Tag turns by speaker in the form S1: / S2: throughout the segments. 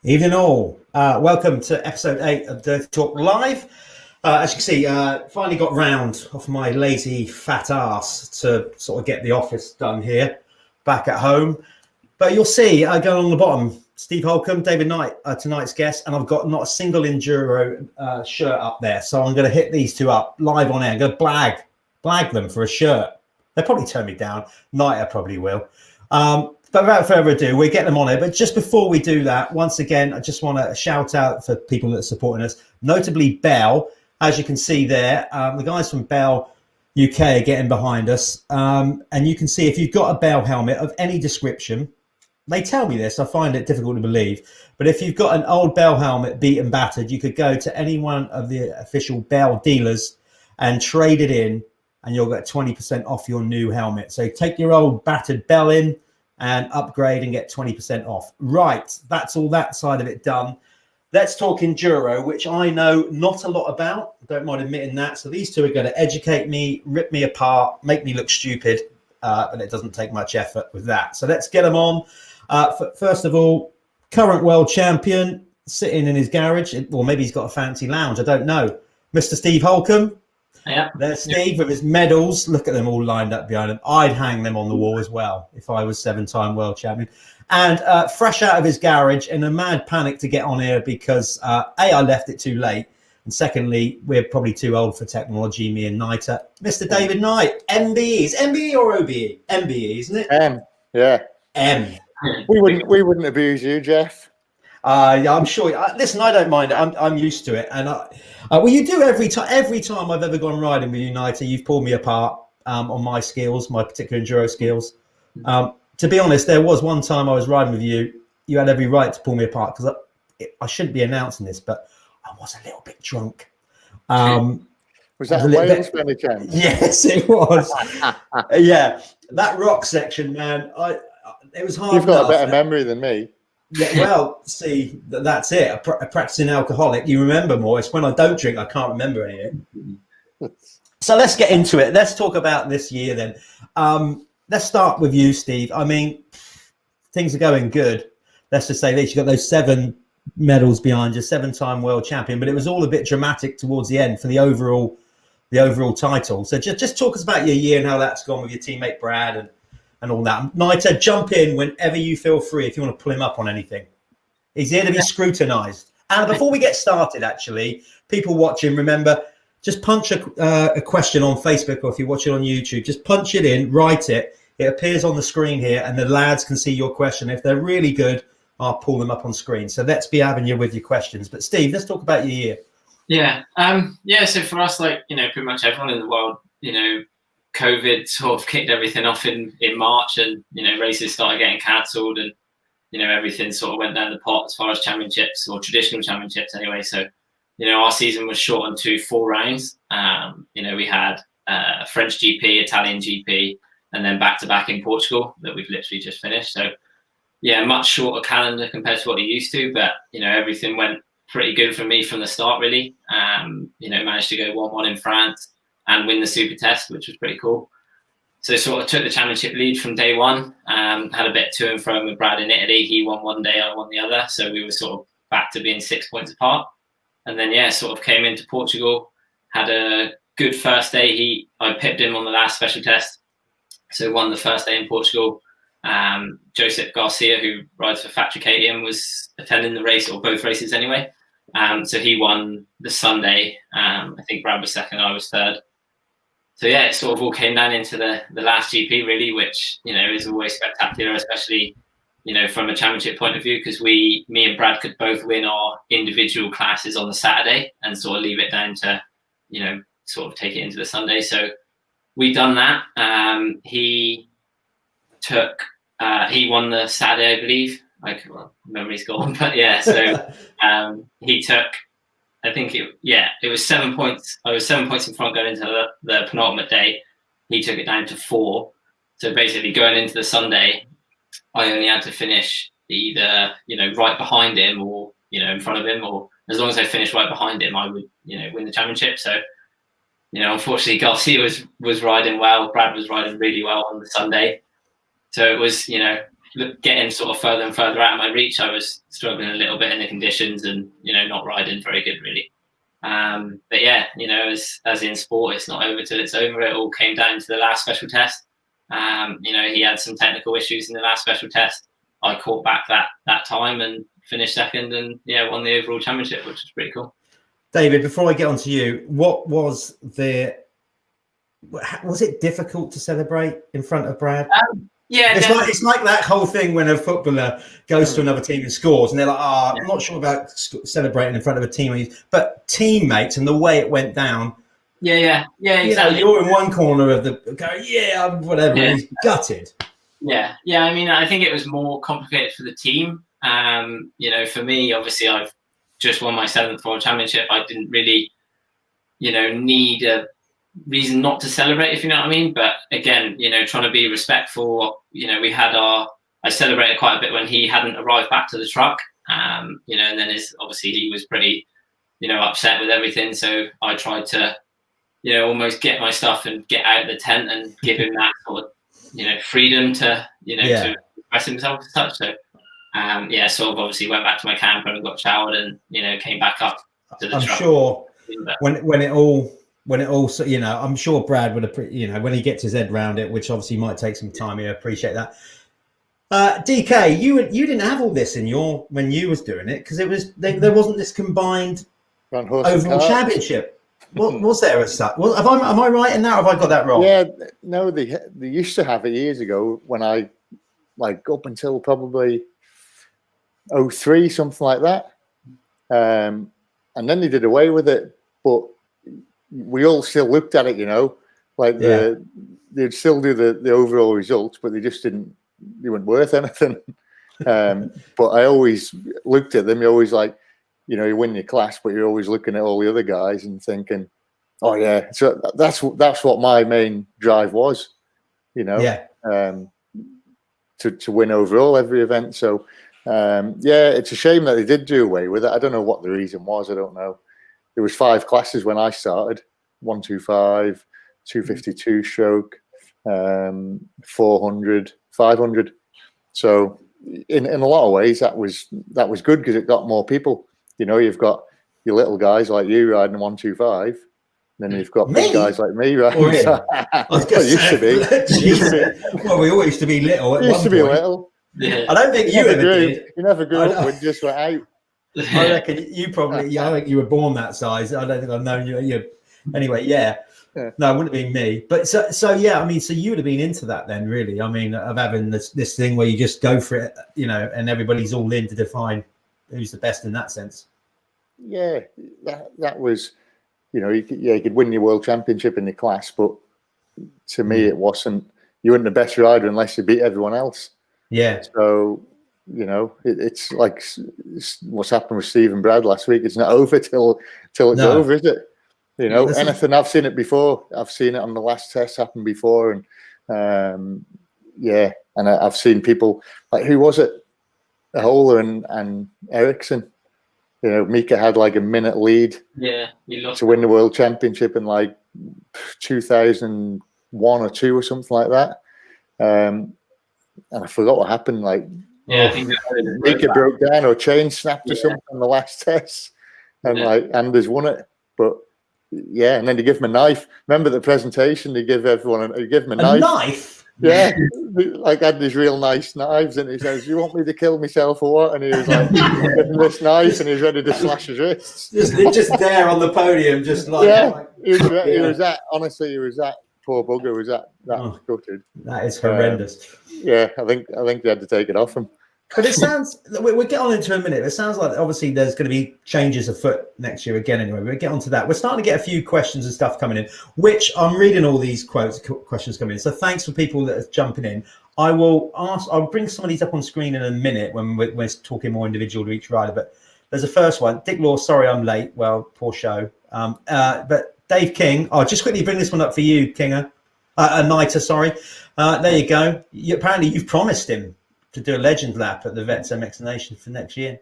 S1: Evening all. Welcome to episode 8 of Dirty Talk Live. As you can see, finally got round off my lazy fat ass to sort of get the office done here, back at home. But you'll see, I go along the bottom, Steve Holcombe, David Knight, tonight's guest, and I've got not a single Enduro shirt up there. So I'm going to hit these two up live on air. I'm going to blag them for a shirt. They'll probably turn me down. Knight probably will. But without further ado, we'll get them on it. But just before we do that, once again, I just want to shout out for people that are supporting us, notably Bell. As you can see there, the guys from Bell UK are getting behind us. And you can see if you've got a Bell helmet of any description, they tell me this, I find it difficult to believe. But if you've got an old Bell helmet, beat and battered, you could go to any one of the official Bell dealers and trade it in, and you'll get 20% off your new helmet. So take your old battered Bell in and upgrade and get 20% off. Right, that's all that side of it done. Let's talk Enduro, which I know not a lot about. Don't mind admitting that. So these two are going to educate me, rip me apart, make me look stupid, but it doesn't take much effort with that. So let's get them on. First of all, current world champion, sitting in his garage, or maybe he's got a fancy lounge, I don't know. Mr. Steve Holcombe.
S2: Yeah.
S1: There's Steve with his medals. Look at them all lined up behind him. I'd hang them on the wall as well if I was 7-time world champion. And fresh out of his garage in a mad panic to get on here because A, I left it too late. And secondly, we're probably too old for technology, me and Niter. Mr. David Knight, MBE. Is MBE or OBE? MBE, isn't it?
S3: M, yeah.
S1: M.
S3: We wouldn't abuse you, Jeff.
S1: Yeah, I'm sure. Listen, I don't mind it. I'm used to it. And well, you do every time I've ever gone riding with you, Niter, you've pulled me apart on my skills, my particular Enduro skills. To be honest, there was one time I was riding with you. You had every right to pull me apart because I shouldn't be announcing this, but I was a little bit drunk.
S3: Was that a Wales friendly camp?
S1: Yes, it was. Yeah, that rock section, man. It was hard.
S3: You've got a better memory than me.
S1: Yeah, well, see, that's it. A practicing alcoholic, you remember more. It's when I don't drink, I can't remember anything. So let's get into it. Let's talk about this year then. Let's start with you, Steve. I mean, things are going good. Let's just say this. You've got those 7 medals behind you, 7-time world champion, but it was all a bit dramatic towards the end for the overall title. So just talk us about your year and how that's gone with your teammate Brad and all that. Niter, jump in whenever you feel free if you want to pull him up on anything. He's here to be scrutinised. And before we get started, actually, people watching, remember, just punch a question on Facebook, or if you're watching on YouTube, just punch it in, write it. It appears on the screen here, and the lads can see your question. If they're really good, I'll pull them up on screen. So let's be having you with your questions. But Steve, let's talk about your year.
S2: Yeah. So for us, pretty much everyone in the world, COVID sort of kicked everything off in March, and races started getting cancelled, and everything sort of went down the pot as far as championships, or traditional championships anyway. So our season was shortened to 4 rounds. We had French GP, Italian GP, and then back-to-back in Portugal that we've literally just finished. So yeah, much shorter calendar compared to what we used to, but everything went pretty good for me from the start, really. Managed to go 1-1 in France and win the super test, which was pretty cool. So sort of took the championship lead from day one. Had a bit to and from with Brad in Italy. He won one day, I won the other. So we were sort of back to being 6 points apart. And then, sort of came into Portugal, had a good first day. I pipped him on the last special test. So won the first day in Portugal. Joseph Garcia, who rides for Fatricatium, was attending the race, or both races anyway. So he won the Sunday. I think Brad was second, I was third. So yeah, it sort of all came down into the last GP really, which, is always spectacular, especially, from a championship point of view, because me and Brad could both win our individual classes on the Saturday and sort of leave it down to, sort of take it into the Sunday. So we done that. He won the Saturday, I believe. Memory's gone, but yeah. So he took, I think it was 7 points. I was 7 points in front going into the penultimate day. He took it down to 4. So basically going into the Sunday, I only had to finish either, right behind him or, in front of him, or as long as I finished right behind him, I would, win the championship. So, unfortunately Garcia was riding well. Brad was riding really well on the Sunday. So it was, getting sort of further and further out of my reach, I was struggling a little bit in the conditions and, you know, not riding very good really. But yeah, you know, as in sport, it's not over till it's over. It all came down to the last special test. You know, he had some technical issues in the last special test. I caught back that time and finished second, and yeah, won the overall championship, which was pretty cool.
S1: David, before I get on to you, what was it difficult to celebrate in front of Brad?
S2: Yeah,
S1: it's like that whole thing when a footballer goes to another team and scores, and they're like, I'm not sure about celebrating in front of a teammate, but teammates and the way it went down.
S2: Yeah, exactly.
S1: You know, you're in one corner of the whatever, and he's gutted.
S2: Yeah. I mean, I think it was more complicated for the team. You know, for me, obviously, I've just won my 7th World Championship. I didn't really, you know, need a reason not to celebrate, if you know what I mean. But again, you know, trying to be respectful. You know, I celebrated quite a bit when he hadn't arrived back to the truck. You know, and then obviously he was pretty, you know, upset with everything. So I tried to, you know, almost get my stuff and get out of the tent and give him that sort of, you know, freedom to, you know, to express himself as such. So sort of obviously went back to my camper and got showered and, you know, came back up to the truck.
S1: I'm sure when it all, you know, I'm sure Brad would, you know, when he gets his head around it, which obviously might take some time, I appreciate that. DK, you didn't have all this when you was doing it, because there wasn't this combined overall championship. What was there as such? Am I right in that, or have I got that wrong?
S3: Yeah, no, they used to have it years ago when I, like, up until probably 2003, something like that. And then they did away with it, but we all still looked at it, you know, like they'd still do the overall results, but they weren't worth anything. But I always looked at them. You always, like, you know, you win your class, but you're always looking at all the other guys and thinking, oh yeah. So that's what my main drive was, you know, to win overall every event. So it's a shame that they did do away with it. I don't know what the reason was. I don't know. There was 5 classes when I started: 125, 252 stroke, 400, 500. So in a lot of ways, that was good, because it got more people. You know, you've got your little guys like you riding 125, then you've got big guys like me riding. Used to be.
S1: Well, we all used to be little.
S3: Used to be little.
S2: Yeah.
S1: I don't think you ever did.
S3: You never grew up. We just went out.
S1: I reckon you probably. I think you were born that size. I don't think I've known you. Anyway, no, it wouldn't have been me. But so yeah, I mean, so you would have been into that then, really. I mean, of having this thing where you just go for it, you know, and everybody's all in to define who's the best in that sense.
S3: Yeah, that was, you know, you could win your world championship in the class, but to me, it wasn't. You weren't the best rider unless you beat everyone else. Yeah. So, you know, it's like what's happened with Steve and Brad last week. It's not over till it's over, is it? You know, anything. I've seen it before. I've seen it on the last test happen before, and and I've seen people like, who was it? Holer and Ericsson. You know, Mika had like a minute lead.
S2: Yeah, he lost
S3: to win the world championship in like 2001 or 2 or something like that. And I forgot what happened. Like,
S2: I think
S3: Mika broke down or chain snapped or something on the last test, and like Anders won it. But yeah, and then they give him a knife. Remember the presentation? They give everyone they give him a knife.
S1: Knife.
S3: Yeah, like had these real nice knives, and he says, "You want me to kill myself or what?" And he was like, "Giving this knife," and he's ready to slash his wrists.
S1: Just there on the podium, just like
S3: he was that. Honestly, he was that poor bugger. Was that gutted?
S1: That is horrendous.
S3: I think they had to take it off him.
S1: But it sounds, we'll get on into a minute. It sounds like obviously there's going to be changes afoot next year again anyway. We'll get on to that. We're starting to get a few questions and stuff coming in, which I'm reading all these questions coming in. So thanks for people that are jumping in. I'll bring some of these up on screen in a minute when we're talking more individual to each rider. But there's a first one. Dick Law, sorry I'm late. Well, poor show. But Dave King, I'll just quickly bring this one up for you, Kinger. Niter, sorry. There you go. Apparently you've promised him to do a legend lap at the Vets MX Nation for next year.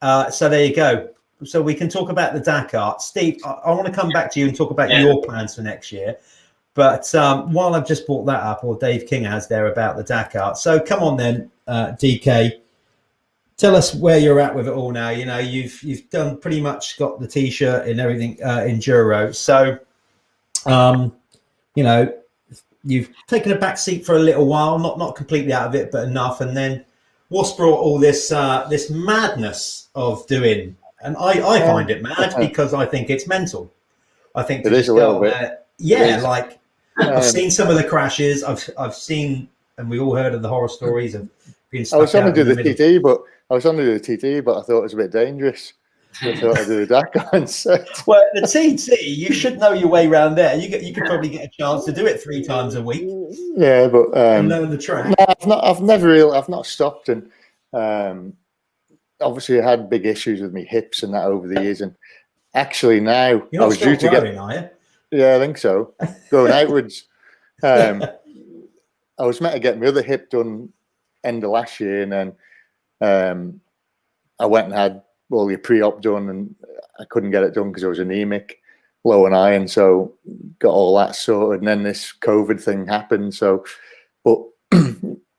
S1: So there you go. So we can talk about the Dakar. Steve, I want to come back to you and talk about your plans for next year. But while I've just brought that up, or Dave King has there about the Dakar. So come on then, DK. Tell us where you're at with it all now. You know, you've done pretty much got the t-shirt and everything, Enduro. So, you know, you've taken a back seat for a little while, not completely out of it, but enough. And then what's brought all this this madness of doing? And I find it mad because I think it's mental. I think
S3: it is a little bit.
S1: Like I've seen some of the crashes. I've seen, and we all heard of the horror stories of being stuck.
S3: I was trying to do the TT, but I thought it was a bit dangerous. I thought I'd do the Dakar instead.
S1: Well, the TT, you should know your way around there. You could probably get a chance to do it 3 times a week.
S3: Yeah, but
S1: and learn the track.
S3: No, I've not stopped, and obviously I had big issues with my hips and that over the years, and actually now
S1: You're not
S3: I was due to
S1: growing, are you?
S3: Yeah, I think so. Going outwards. I was meant to get my other hip done end of last year, and then I went and had all the pre-op done, and I couldn't get it done because I was anemic, low in iron, so got all that sorted. And then this COVID thing happened. So, but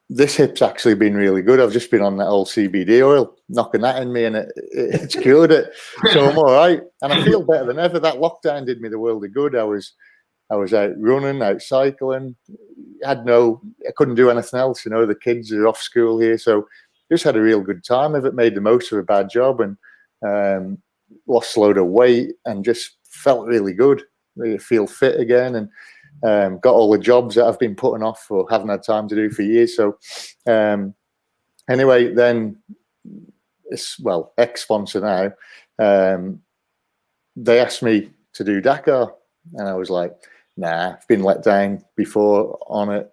S3: this hip's actually been really good. I've just been on that old CBD oil, knocking that in me, and it's cured it. So I'm all right, and I feel better than ever. That lockdown did me the world of good. I was out running, out cycling. I couldn't do anything else. You know, the kids are off school here, so just had a real good time of it. Made the most of a bad job, and lost a load of weight, and just felt really good. Really feel fit again, and got all the jobs that I've been putting off or haven't had time to do for years. So anyway, then ex-sponsor now, they asked me to do Dakar, and I was like, nah, I've been let down before on it.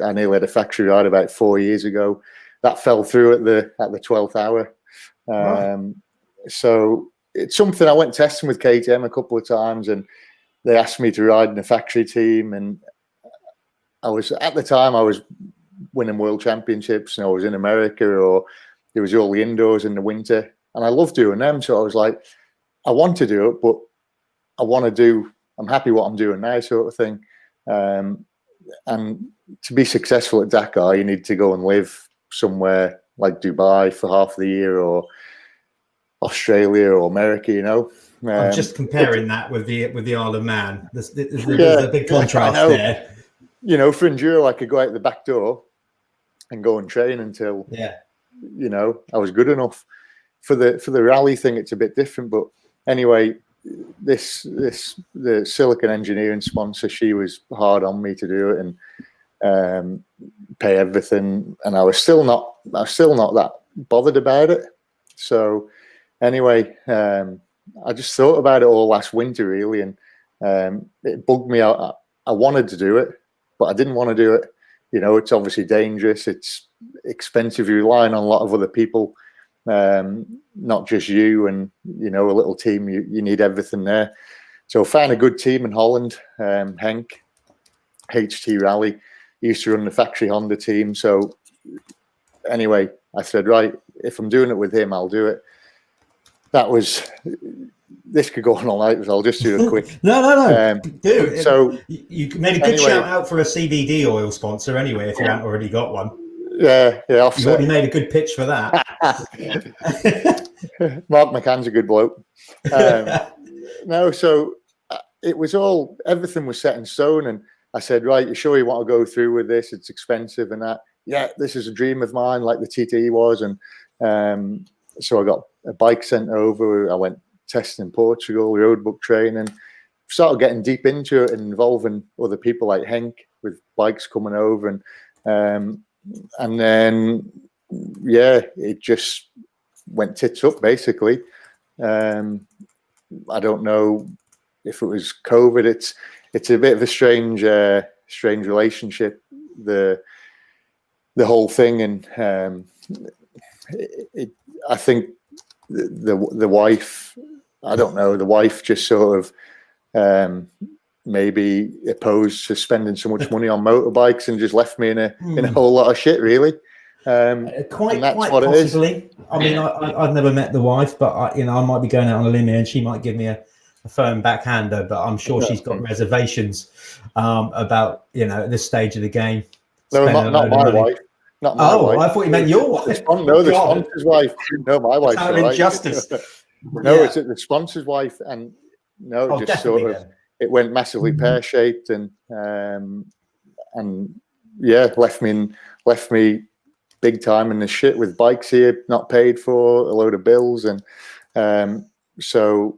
S3: I nearly had a factory ride about 4 years ago. That fell through at the 12th hour. Right. So it's something I went testing with KTM a couple of times, and they asked me to ride in a factory team. And at the time I was winning world championships, and I was in America, or there was all the indoors in the winter, and I love doing them. So I was like, I want to do it, but I'm happy what I'm doing now, sort of thing. And to be successful at Dakar, you need to go and live somewhere like Dubai for half the year, or Australia or America, you know.
S1: I'm just comparing that with the Isle of Man. There's a big contrast there.
S3: You know, for Enduro, I could go out the back door and go and train until you know, I was good enough. For the rally thing, it's a bit different. But anyway, the Silicon Engineering sponsor, she was hard on me to do it and pay everything, and I was still not that bothered about it. So anyway, I just thought about it all last winter, really, and it bugged me out. I wanted to do it, but I didn't want to do it. You know, it's obviously dangerous. It's expensive. You're relying on a lot of other people, not just you, and, you know, a little team. You need everything there. So I found a good team in Holland, Henk, HT Rally. He used to run the factory Honda team. So anyway, I said, right, if I'm doing it with him, I'll do it. This could go on all night, so I'll just do a quick.
S1: No. Dude,
S3: so
S1: you made a good shout out for a CBD oil sponsor anyway, if you haven't already got one.
S3: Yeah. Offset.
S1: You've already made a good pitch for that.
S3: Mark McCann's a good bloke. No, so everything was set in stone, and I said, right, you sure you want to go through with this? It's expensive and that. Yeah, this is a dream of mine, like the TT was. And so I got a bike sent over. I went testing in Portugal, roadbook training, started getting deep into it and involving other people like Henk with bikes coming over. And then, it just went tits up, basically. I don't know if it was COVID. It's a bit of a strange relationship, the whole thing, and I think the wife, I don't know, the wife just sort of maybe opposed to spending so much money on motorbikes and just left me in a whole lot of shit, really.
S1: Quite possibly. I mean, I've never met the wife, but I might be going out on a limb here, and she might give me a firm backhander, but I'm sure she's got reservations about, at this stage of the game.
S3: No, not my wife. Not my wife.
S1: I thought you meant your wife.
S3: No, the sponsor's wife. No, my wife's all right.
S1: Injustice.
S3: No, it's the sponsor's wife, and no, just sort of it went massively pear-shaped, and yeah, left me big time in the shit with bikes here, not paid for, a load of bills, and so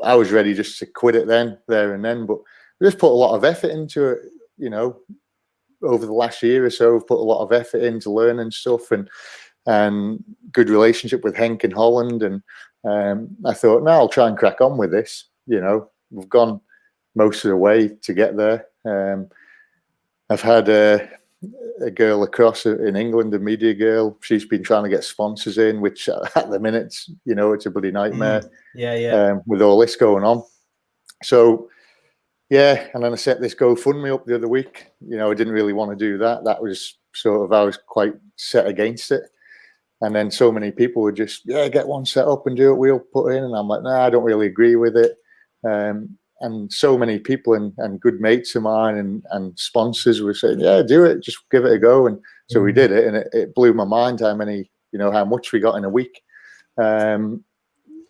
S3: I was ready just to quit it there and then. But we just put a lot of effort into it, you know, over the last year or so. We've put a lot of effort into learning stuff and good relationship with Henk in Holland, and I thought, no, I'll try and crack on with this. You know, we've gone most of the way to get there. I've had a girl across in England, a media girl. She's been trying to get sponsors in, which at the minute, you know, it's a bloody nightmare. With all this going on. So, yeah, and then I set this GoFundMe up the other week. You know, I didn't really want to do that. That was sort of, I was quite set against it. And then so many people would just, yeah, get one set up and do it. We'll put in. And I'm like, nah, I don't really agree with it. And so many people and good mates of mine and sponsors were saying, yeah, do it, just give it a go. And so we did it, and it blew my mind how much we got in a week.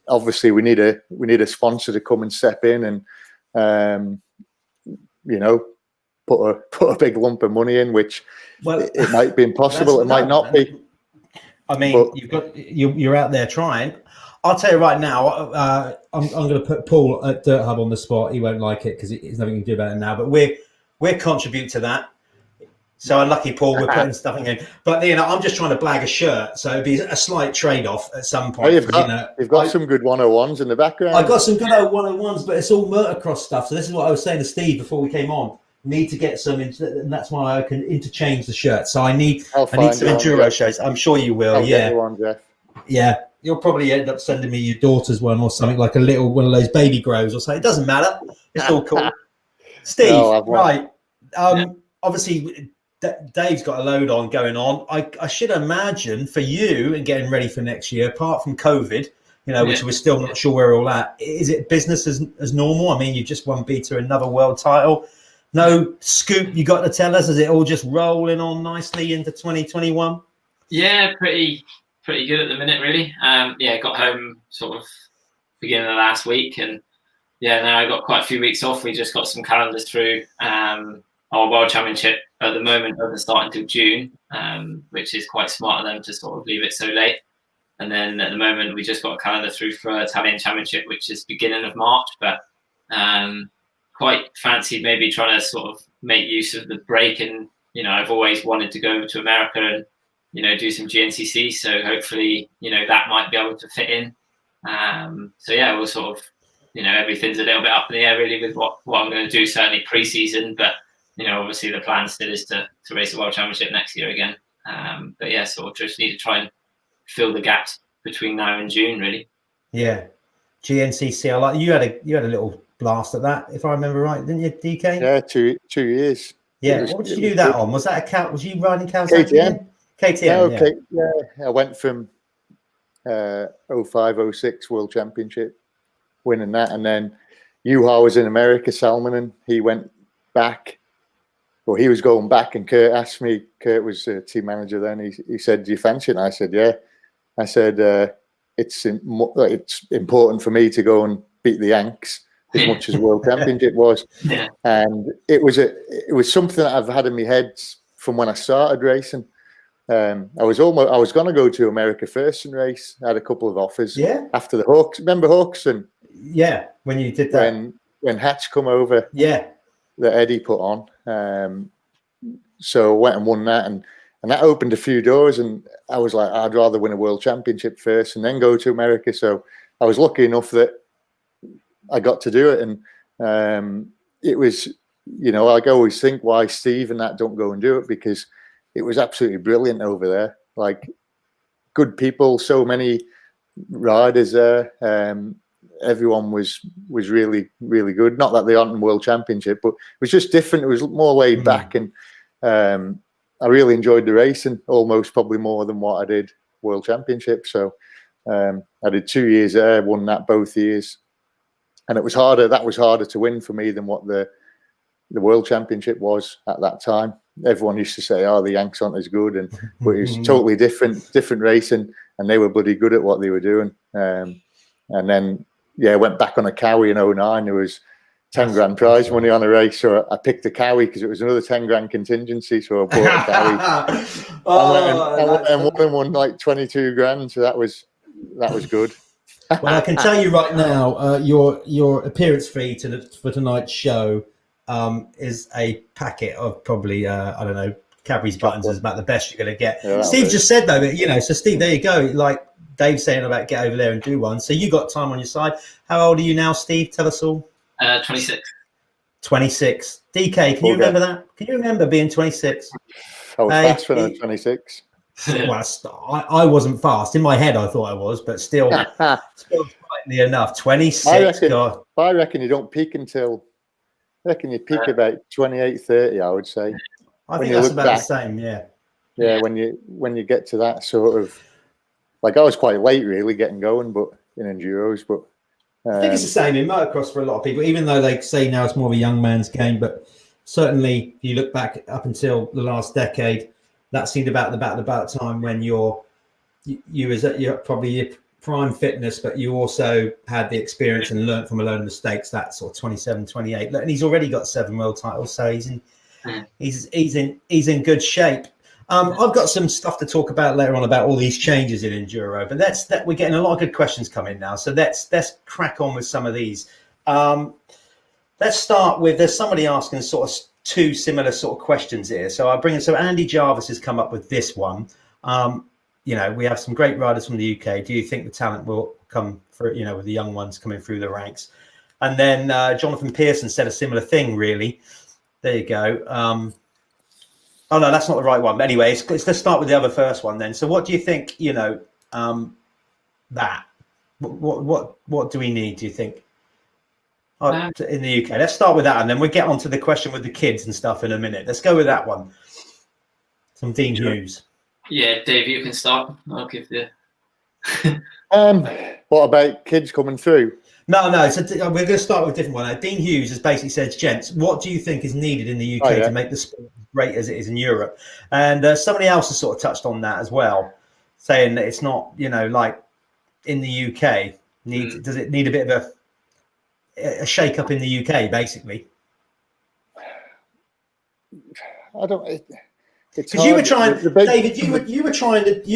S3: Obviously we need a sponsor to come and step in and you know, put a big lump of money in, which it might be impossible, it might not be.
S1: I mean, you're out there trying. I'll tell you right now, I'm going to put Paul at Dirt Hub on the spot. He won't like it because there's nothing you can do about it now. But we're contribute to that. So unlucky, Paul, we're putting stuff in. But you know, I'm just trying to blag a shirt, so it'd be a slight trade-off at some point.
S3: Oh, you've got some good 101s in the background.
S1: I got some good old 101s, but it's all motocross stuff. So this is what I was saying to Steve before we came on. Need to get some, and that's why I can interchange the shirt. So I need some Enduro shows. I'm sure you will.
S3: I'll get you one, Jeff.
S1: Yeah. You'll probably end up sending me your daughter's one or something, like a little one of those baby grows or something. It doesn't matter. It's all cool. Steve, right. Obviously, Dave's got a load going on. I should imagine for you and getting ready for next year, apart from COVID, you know, which we're still not sure where we're all at, is it business as normal? I mean, you just won Beta another world title. No scoop you got to tell us? Is it all just rolling on nicely into 2021?
S2: Yeah, pretty good at the minute, really. Got home sort of beginning of last week, and now I got quite a few weeks off. We just got some calendars through. Our World Championship at the moment doesn't start until June, which is quite smart of them to sort of leave it so late. And then at the moment, we just got a calendar through for Italian Championship, which is beginning of March. But quite fancied maybe trying to sort of make use of the break. And, you know, I've always wanted to go to America and, you know, do some GNCC. So hopefully, you know, that might be able to fit in. We'll sort of, you know, everything's a little bit up in the air really with what I'm going to do, certainly pre-season. But, you know, obviously the plan still is to race the World Championship next year again. Sort of just need to try and fill the gaps between now and June, really.
S1: Yeah. GNCC, I like you had a little blast at that, if I remember right, didn't you, DK?
S3: Yeah, 2 years.
S1: Yeah. What did you do that on? Was that a cow? Was you riding
S3: KTM?
S1: KTM.
S3: I went from 05, 06 World Championship, winning that, and then Juha was in America, Salmonen. He went back. Well, he was going back, and Kurt asked me. Kurt was team manager then. He said, "Do you fancy it?" And I said, "Yeah." I said, "It's important for me to go and beat the Yanks as much as World Championship was."
S2: Yeah.
S3: And it was something that I've had in my head from when I started racing. I was going to go to America first and race. I had a couple of offers.
S1: Yeah.
S3: After the Hawks, remember Hawks? And
S1: yeah, when you did that,
S3: when Hatch come over.
S1: Yeah.
S3: That Eddie put on. So I went and won that, and that opened a few doors, and I was like, I'd rather win a World Championship first and then go to America. So I was lucky enough that I got to do it, and it was, you know, I always think why Steve and that don't go and do it, because it was absolutely brilliant over there. Like, good people, so many riders there. Everyone was really, really good. Not that they aren't in World Championship, but it was just different. It was more laid back, and I really enjoyed the racing, almost probably more than what I did World Championship. So I did 2 years there, won that both years, and it was harder. That was harder to win for me than what the the World Championship was at that time. Everyone used to say, "Oh, the Yanks aren't as good," but it was totally different racing, and they were bloody good at what they were doing. And then went back on a Cowie in 09. There was 10 grand prize money on a race, so I picked the Cowie because it was another 10 grand contingency. So I bought a Cowie. and won like 22 grand. So that was good.
S1: Well, I can tell you right now, your appearance fee for tonight's show is a packet of probably I don't know, Cadbury's buttons is about the best you're going to get.
S3: Yeah,
S1: Steve just said though that so Steve, there you go. Like Dave's saying about get over there and do one. So you got time on your side. How old are you now, Steve? Tell us all.
S2: 26.
S1: 26. DK, can you remember that? Can you remember being 26?
S3: I was fast when I was 26.
S1: Well, I wasn't fast. In my head, I thought I was, but still slightly enough. 26.
S3: I reckon you don't peak until, I reckon you peak about 28, 30, I would say.
S1: I think that's about the same, yeah.
S3: Yeah, when you get to that sort of, like I was quite late really getting going, but in enduros, but
S1: I think it's the same in motocross for a lot of people, even though they say now it's more of a young man's game. But certainly, if you look back up until the last decade, that seemed about the time when you was at your probably your prime fitness, but you also had the experience and learned from a load of mistakes. That sort of 27, 28, and he's already got 7 world titles, so he's in good shape. I've got some stuff to talk about later on about all these changes in enduro, but we're getting a lot of good questions coming now. So let's crack on with some of these. Let's start with, there's somebody asking sort of 2 similar sort of questions here. So Andy Jarvis has come up with this one. We have some great riders from the UK. Do you think the talent will come through, with the young ones coming through the ranks? And then Jonathan Pearson said a similar thing, really. There you go. Oh no, that's not the right one. But anyway, let's start with the other first one then. So, what do you think? That what do we need? Do you think in the UK? Let's start with that, and then we'll get onto the question with the kids and stuff in a minute. Let's go with that one. From Dean Hughes.
S2: Yeah, Dave, you can start. I'll give the.
S3: What about kids coming through?
S1: No. So we're going to start with a different one. Dean Hughes has basically said, "Gents, what do you think is needed in the UK to make the sport as great as it is in Europe?" And somebody else has sort of touched on that as well, saying that it's not, like in the UK. Does it need a bit of a shake up in the UK, basically?
S3: I don't.
S1: Because you were trying, David. You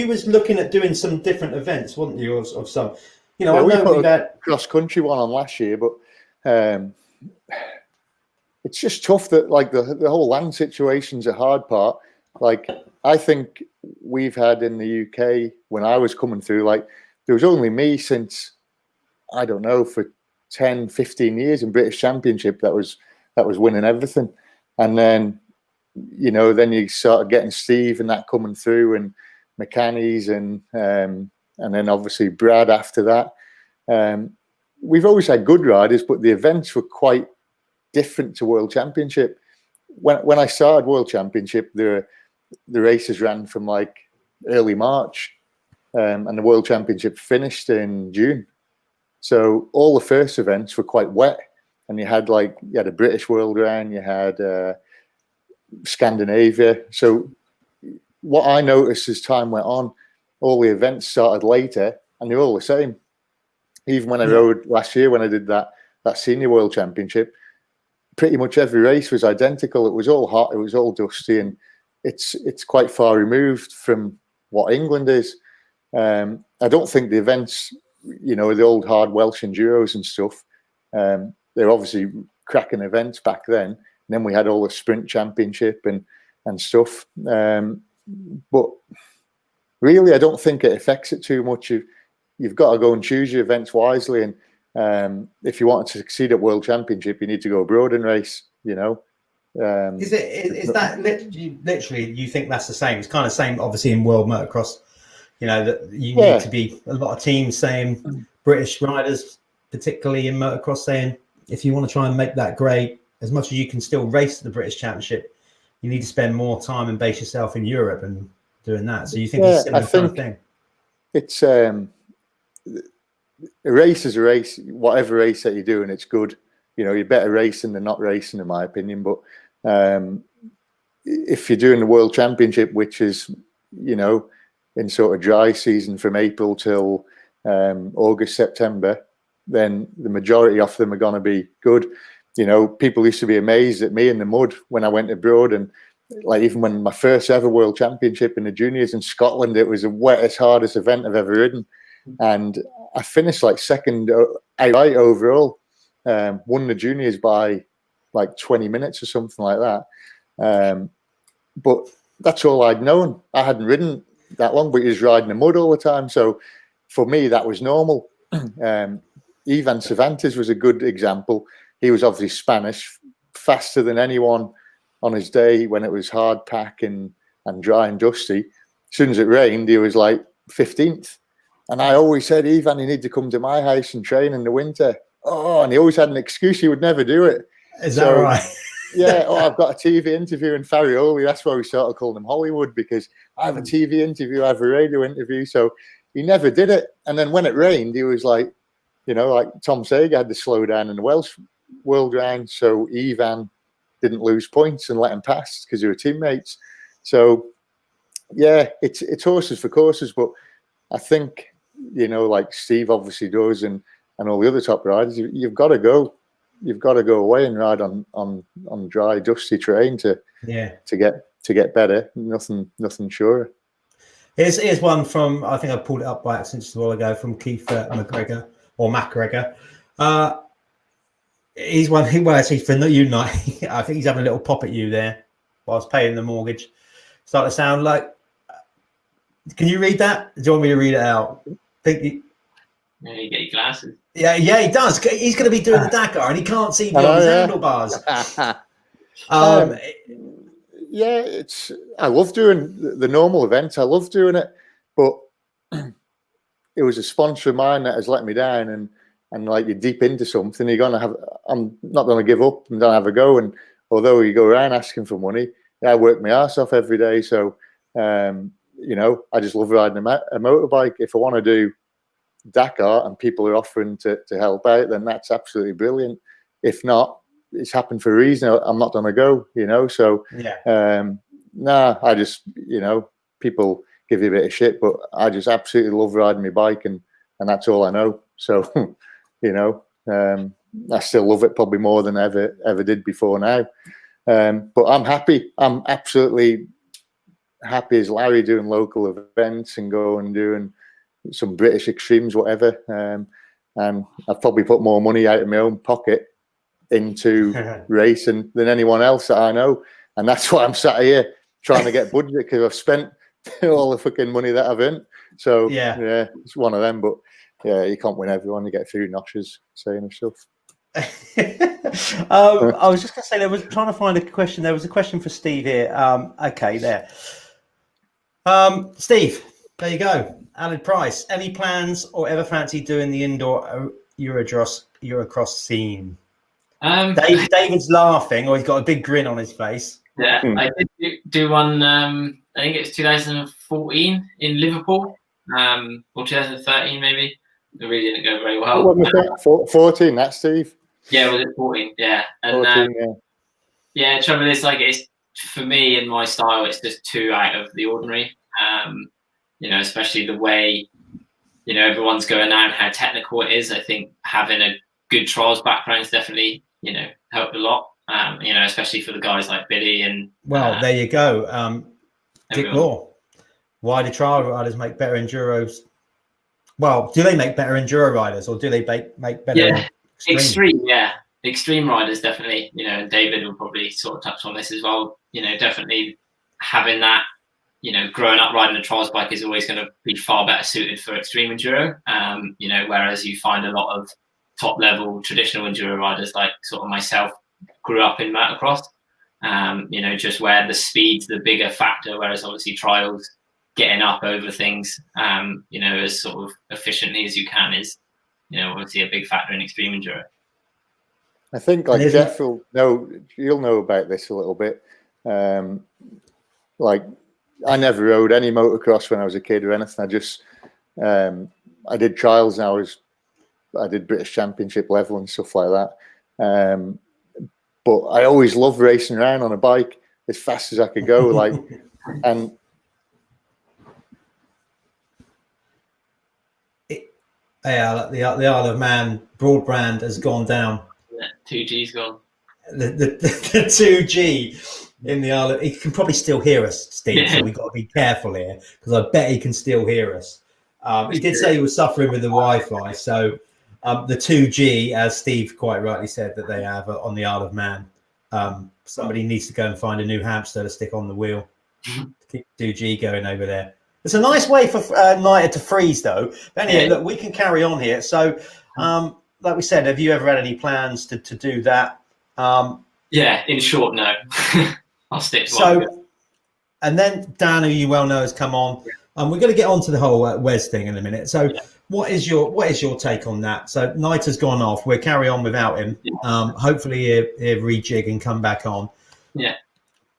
S1: was looking at doing some different events, wasn't you? Of some. I know we've had
S3: cross-country one on last year, but it's just tough that like the whole land situation's a hard part. Like I think we've had in the UK when I was coming through, like there was only me since, I don't know, for 10, 15 years in British Championship that was winning everything. And then, then you started getting Steve and that coming through and McCanny's and then obviously Brad after that. We've always had good riders, but the events were quite different to World Championship. When I started World Championship, the races ran from like early March, and the World Championship finished in June. So all the first events were quite wet, and you had a British World Round, you had Scandinavia. So what I noticed as time went on, all the events started later, and they're all the same. Even when I rode last year, when I did that Senior World Championship, pretty much every race was identical. It was all hot, it was all dusty, and it's quite far removed from what England is. I don't think the events, the old hard Welsh enduros and stuff, they're obviously cracking events back then. And then we had all the sprint championship and stuff. But really, I don't think it affects it too much. You've got to go and choose your events wisely. And if you want to succeed at World Championship, you need to go abroad and race, Is
S1: that literally, you think that's the same? It's kind of same, obviously, in World Motocross, that you need to be, a lot of teams saying, British riders, particularly in motocross, saying, if you want to try and make that grade, as much as you can still race the British Championship, you need to spend more time and base yourself in Europe and doing that. So you think it's a similar kind of thing?
S3: It's a race is a race. Whatever race that you're doing, it's good. you're better racing than not racing, in my opinion. But if you're doing the World Championship, which is, in sort of dry season from April till August, September, then the majority of them are going to be good. People used to be amazed at me in the mud when I went abroad, and like even when my first ever World Championship in the juniors in Scotland, it was the wettest, hardest event I've ever ridden, and I finished like second outright overall. Won the juniors by like 20 minutes or something like that. But that's all I'd known. I hadn't ridden that long, but he was riding the mud all the time. So for me, that was normal. Ivan Cervantes was a good example. He was obviously Spanish, faster than anyone on his day when it was hard pack and dry and dusty. As soon as it rained, he was like 15th. And I always said, Ivan, you need to come to my house and train in the winter. Oh, and he always had an excuse. He would never do it.
S1: Is that right?
S3: Yeah. Oh, I've got a TV interview in Farioli. That's why we started calling him Hollywood, because I have a TV interview, I have a radio interview. So he never did it. And then when it rained, he was like, like Tom Sager had to slow down in the Welsh World Round. So Ivan didn't lose points and let him pass because they were teammates. So yeah, it's horses for courses. But I think, like Steve obviously does, and all the other top riders, you've got to go. You've got to go away and ride on dry, dusty terrain to get better. Nothing sure.
S1: Here's one from, I think I pulled it up by accident just a while ago, from Keith McGregor or MacGregor. He's one. Well, actually, for you, Knight, I think he's having a little pop at you there whilst paying the mortgage. Start to sound like. Can you read that? Do you want me to read it out?
S2: Yeah, you get your glasses.
S1: Yeah, he does. He's going to be doing the Dakar, and he can't see beyond his handlebars.
S3: Yeah, I love doing the normal events. I love doing it, but it was a sponsor of mine that has let me down, and like you're deep into something, I'm not going to give up and don't have a go. And although you go around asking for money, I work my ass off every day. So, I just love riding a motorbike. If I want to do Dakar and people are offering to help out, then that's absolutely brilliant. If not, it's happened for a reason. I'm not going to go, So, I just, people give you a bit of shit, but I just absolutely love riding my bike, and that's all I know. So, I still love it probably more than I ever did before now. But I'm happy. I'm absolutely happy as Larry doing local events and going doing some British extremes, whatever. And I've probably put more money out of my own pocket into racing than anyone else that I know. And that's why I'm sat here trying to get budget, because I've spent all the fucking money that I've earned. So yeah, it's one of them. But yeah, you can't win everyone. You get a few notches saying and stuff.
S1: I was just going to say, trying to find a question. There was a question for Steve here. Okay, there. Steve, there you go. Alan Price. Any plans or ever fancy doing the indoor Eurocross scene? David's laughing, or he's got a big grin on his face.
S2: Yeah, I did do one. I think it was 2014 in Liverpool, or 2013 maybe. It really didn't go very well.
S3: What was that? 14, that's Steve?
S2: Yeah, was it 14? Yeah. And
S3: 14,
S2: yeah, trouble is, like, it's for me and my style, it's just too out of the ordinary. Especially the way, everyone's going now and how technical it is. I think having a good trials background is definitely, helped a lot. Especially for the guys like Billy and.
S1: Well, there you go. Dick Law. Why do trial riders make better enduros? Well, do they make better enduro riders, or do they make better?
S2: Yeah, extreme riders definitely. David will probably sort of touch on this as well. Definitely having that. Growing up riding a trials bike is always going to be far better suited for extreme enduro. Whereas you find a lot of top level traditional enduro riders like sort of myself grew up in motocross. Just where the speed's the bigger factor, whereas obviously trials, getting up over things, as sort of efficiently as you can is, obviously a big factor in extreme enduro.
S3: I think like Jeffro, you'll know about this a little bit. Like I never rode any motocross when I was a kid or anything. I just, I did trials and I did British Championship level and stuff like that. But I always loved racing around on a bike as fast as I could go. And
S1: yeah, the Isle of Man broadband has gone down.
S2: Yeah, 2G's gone.
S1: The 2G in the Isle of, he can probably still hear us, Steve.
S2: Yeah.
S1: So we've got to be careful here, because I bet he can still hear us. He did say he was suffering with the Wi-Fi. So the 2G, as Steve quite rightly said, that they have on the Isle of Man. Somebody needs to go and find a new hamster to stick on the wheel to keep 2G going over there. It's a nice way for Niter to freeze, though. But anyway, look, we can carry on here. So, like we said, have you ever had any plans to do that?
S2: Yeah, in short, no. I'll stick to my
S1: and then Dan, who you well know, has come on. We're going to get on to the whole Wes thing in a minute. So, what is your take on that? So, Niter's gone off. We'll carry on without him. Hopefully, he'll rejig and come back on.
S2: Yeah.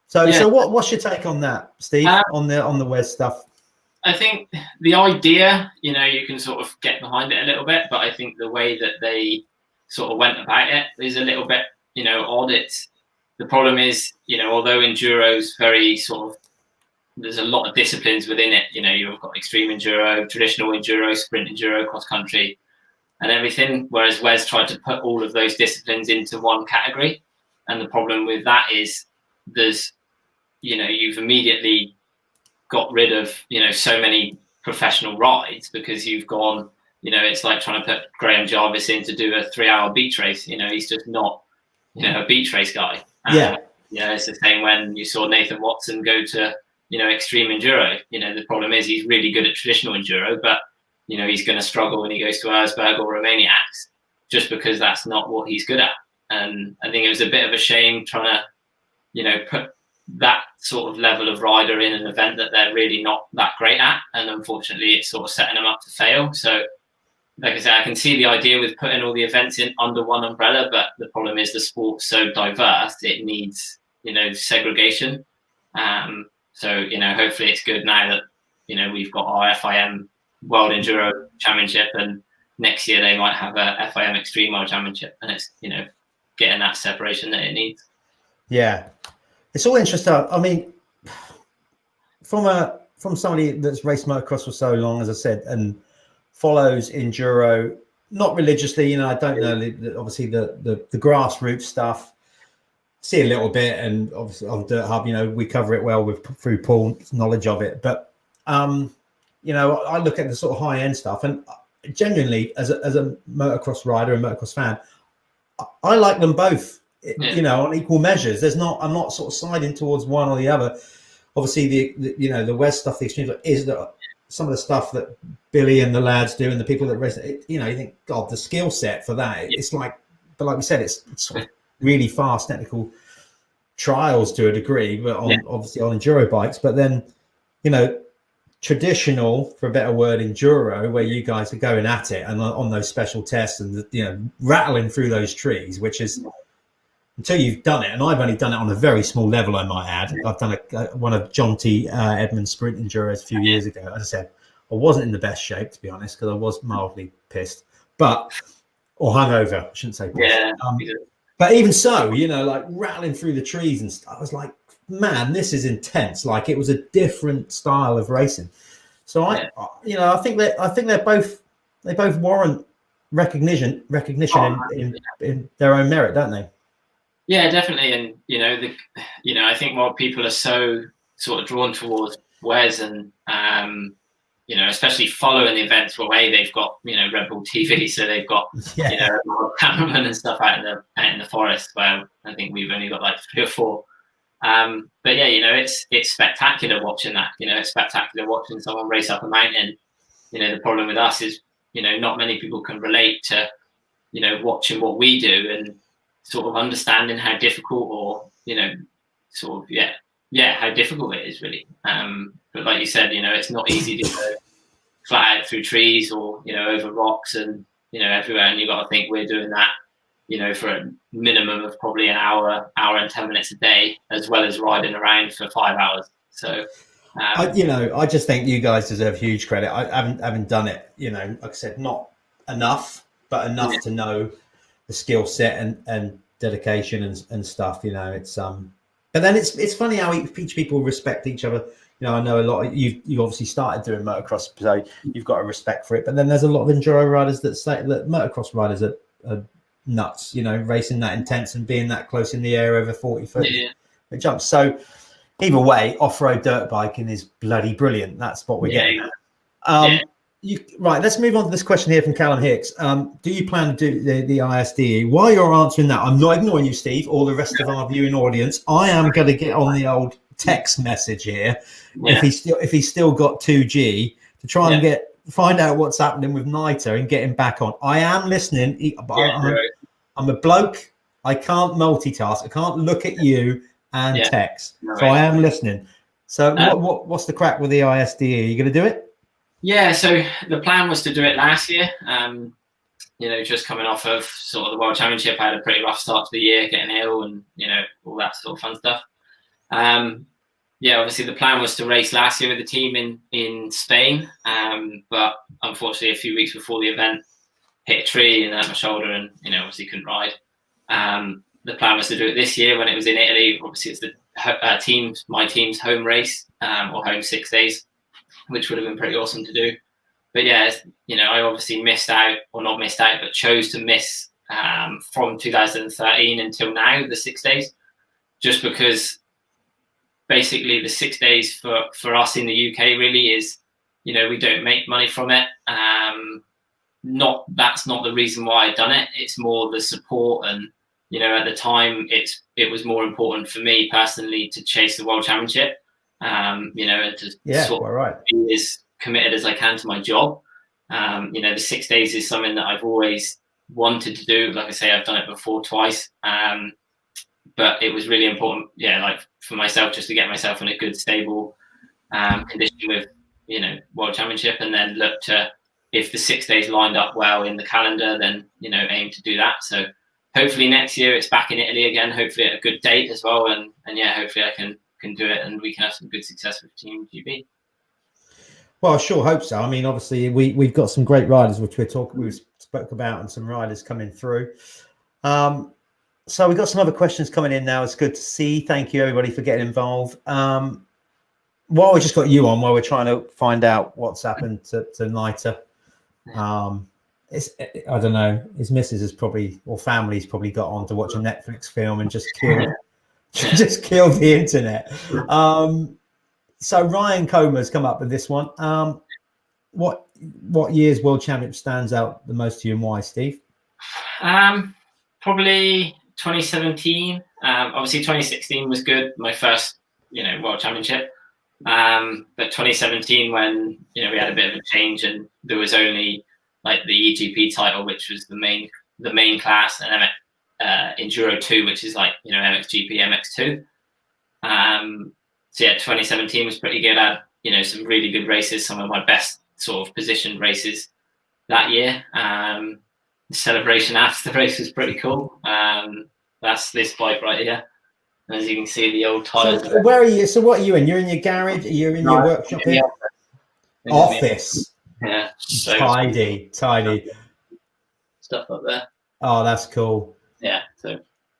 S1: So what's your take on that, Steve? On the Wes stuff?
S2: I think the idea, you can sort of get behind it a little bit, but I think the way that they sort of went about it is a little bit, odd. The problem is, although Enduro's very sort of, there's a lot of disciplines within it. You've got extreme enduro, traditional enduro, sprint enduro, cross country, and everything. Whereas Wes tried to put all of those disciplines into one category, and the problem with that is there's, you've immediately got rid of so many professional rides, because you've gone, it's like trying to put Graham Jarvis in to do a 3-hour beach race. He's just not a beach race guy. It's the same when you saw Nathan Watson go to extreme enduro. The problem is he's really good at traditional enduro, but he's going to struggle when he goes to Erzberg or Romaniacs, just because that's not what he's good at. And I think it was a bit of a shame trying to put that sort of level of rider in an event that they're really not that great at, and unfortunately it's sort of setting them up to fail. So like I said, I can see the idea with putting all the events in under one umbrella, but the problem is the sport's so diverse, it needs segregation. So hopefully it's good now that we've got our FIM World Enduro Championship, and next year they might have a FIM Extreme World Championship, and it's getting that separation that it needs.
S1: Yeah. It's all interesting. I mean, from somebody that's raced motocross for so long, as I said, and follows enduro, not religiously, I don't know, obviously the grassroots stuff, see a little bit, and obviously on Dirt Hub, we cover it well through Paul's knowledge of it. But, I look at the sort of high end stuff, and genuinely, as a motocross rider and motocross fan, I like them both. On equal measures. I'm not sort of siding towards one or the other. Obviously, the Wes stuff, the extreme stuff, is that some of the stuff that Billy and the lads do, and the people that race it, you think, God, the skill set for that. It's like, but like we said, it's sort of really fast technical trials to a degree, but obviously on enduro bikes. But then, traditional, for a better word, enduro, where you guys are going at it and on those special tests and rattling through those trees, which is, until you've done it, and I've only done it on a very small level, I might add. I've done one of John T. Edmund's sprint enduros a few years ago. As I said, I wasn't in the best shape, to be honest, because I was mildly pissed, or hungover. I shouldn't say pissed. But even so, like rattling through the trees and stuff, I was like, man, this is intense. Like, it was a different style of racing. So I think they both warrant recognition in their own merit, don't they?
S2: Yeah, definitely. And I think while people are so sort of drawn towards Wes and especially following the events, they've got Red Bull TV, so they've got cameramen and stuff out in the forest, where I think we've only got like 3 or 4. But it's spectacular watching that. It's spectacular watching someone race up a mountain. The problem with us is not many people can relate to watching what we do and sort of understanding how difficult, or how difficult it is really. But like you said, it's not easy to go flat out through trees or over rocks and everywhere, and you got to think we're doing that for a minimum of probably an hour and 10 minutes a day, as well as riding around for 5 hours. So
S1: I just think you guys deserve huge credit. I haven't done it, like I said, not enough, but enough to know the skill set and dedication and stuff. You know, it's but then it's funny how each people respect each other. You know, I know a lot of you obviously started doing motocross, so you've got a respect for it. But then there's a lot of enduro riders that say that motocross riders are nuts, you know, racing that intense and being that close in the air over 40 foot jumps. So either way, off-road dirt biking is bloody brilliant. That's what we're getting at. Right, let's move on to this question here from Callum Hicks. Do you plan to do the ISDE? While you're answering that, I'm not ignoring you, Steve, or the rest of our viewing audience. I am going to get on the old text message here if he's still got 2G to try and find out what's happening with NITA and get him back on. I am listening, but I'm a bloke. I can't multitask. I can't look at you and text. So I am listening. So what's the crack with the ISDE? Are you going to do it?
S2: Yeah, so the plan was to do it last year. You know, just coming off of sort of the World Championship, I had a pretty rough start to the year, getting ill and, you know, all that sort of fun stuff. Obviously the plan was to race last year with the team in Spain, but unfortunately a few weeks before the event, hit a tree and hurt my shoulder and, you know, obviously couldn't ride. The plan was to do it this year when it was in Italy. Obviously it's my team's home race, or home 6 days, which would have been pretty awesome to do. But yeah, you know, I obviously but chose to miss from 2013 until now, the 6 days, just because basically the 6 days for us in the UK really is, you know, we don't make money from it. That's not the reason why I've done it. It's more the support, and, you know, at the time it was more important for me personally to chase the World Championship. You know, and to be as committed as I can to my job. You know, the 6 days is something that I've always wanted to do. Like I say, I've done it before twice. But it was really important, like for myself, just to get myself in a good, stable condition with, you know, World Championship, and then look to, if the 6 days lined up well in the calendar, then, you know, aim to do that. So hopefully next year it's back in Italy again, hopefully at a good date as well. And hopefully I can do it and we can have some good success with Team GB.
S1: Well, I sure hope so. I mean, obviously we've got some great riders, which we spoke about, and some riders coming through. So we've got some other questions coming in now. It's good to see. Thank you everybody for getting involved. While we just got you on, while we're trying to find out what's happened to NITA, I don't know, his missus has probably, or family's probably got on to watch a Netflix film and just killed the internet. So Ryan Comer's come up with this one. What year's World Championship stands out the most to you, and why, Steve?
S2: Probably 2017. Obviously 2016 was good, my first, you know, World Championship. But 2017, when, you know, we had a bit of a change and there was only like the EGP title, which was the main class, and Enduro 2, which is like, you know, MXGP, MX2. So yeah, 2017 was pretty good. I had, you know, some really good races, some of my best sort of positioned races that year. The celebration after the race was pretty cool. That's this bike right here. As you can see, the old tires.
S1: So where are you? So what are you in? You're in your garage? You're in your workshop here? Office.
S2: Yeah. So
S1: tidy.
S2: Stuff up there.
S1: Oh, that's cool.
S2: Yeah. So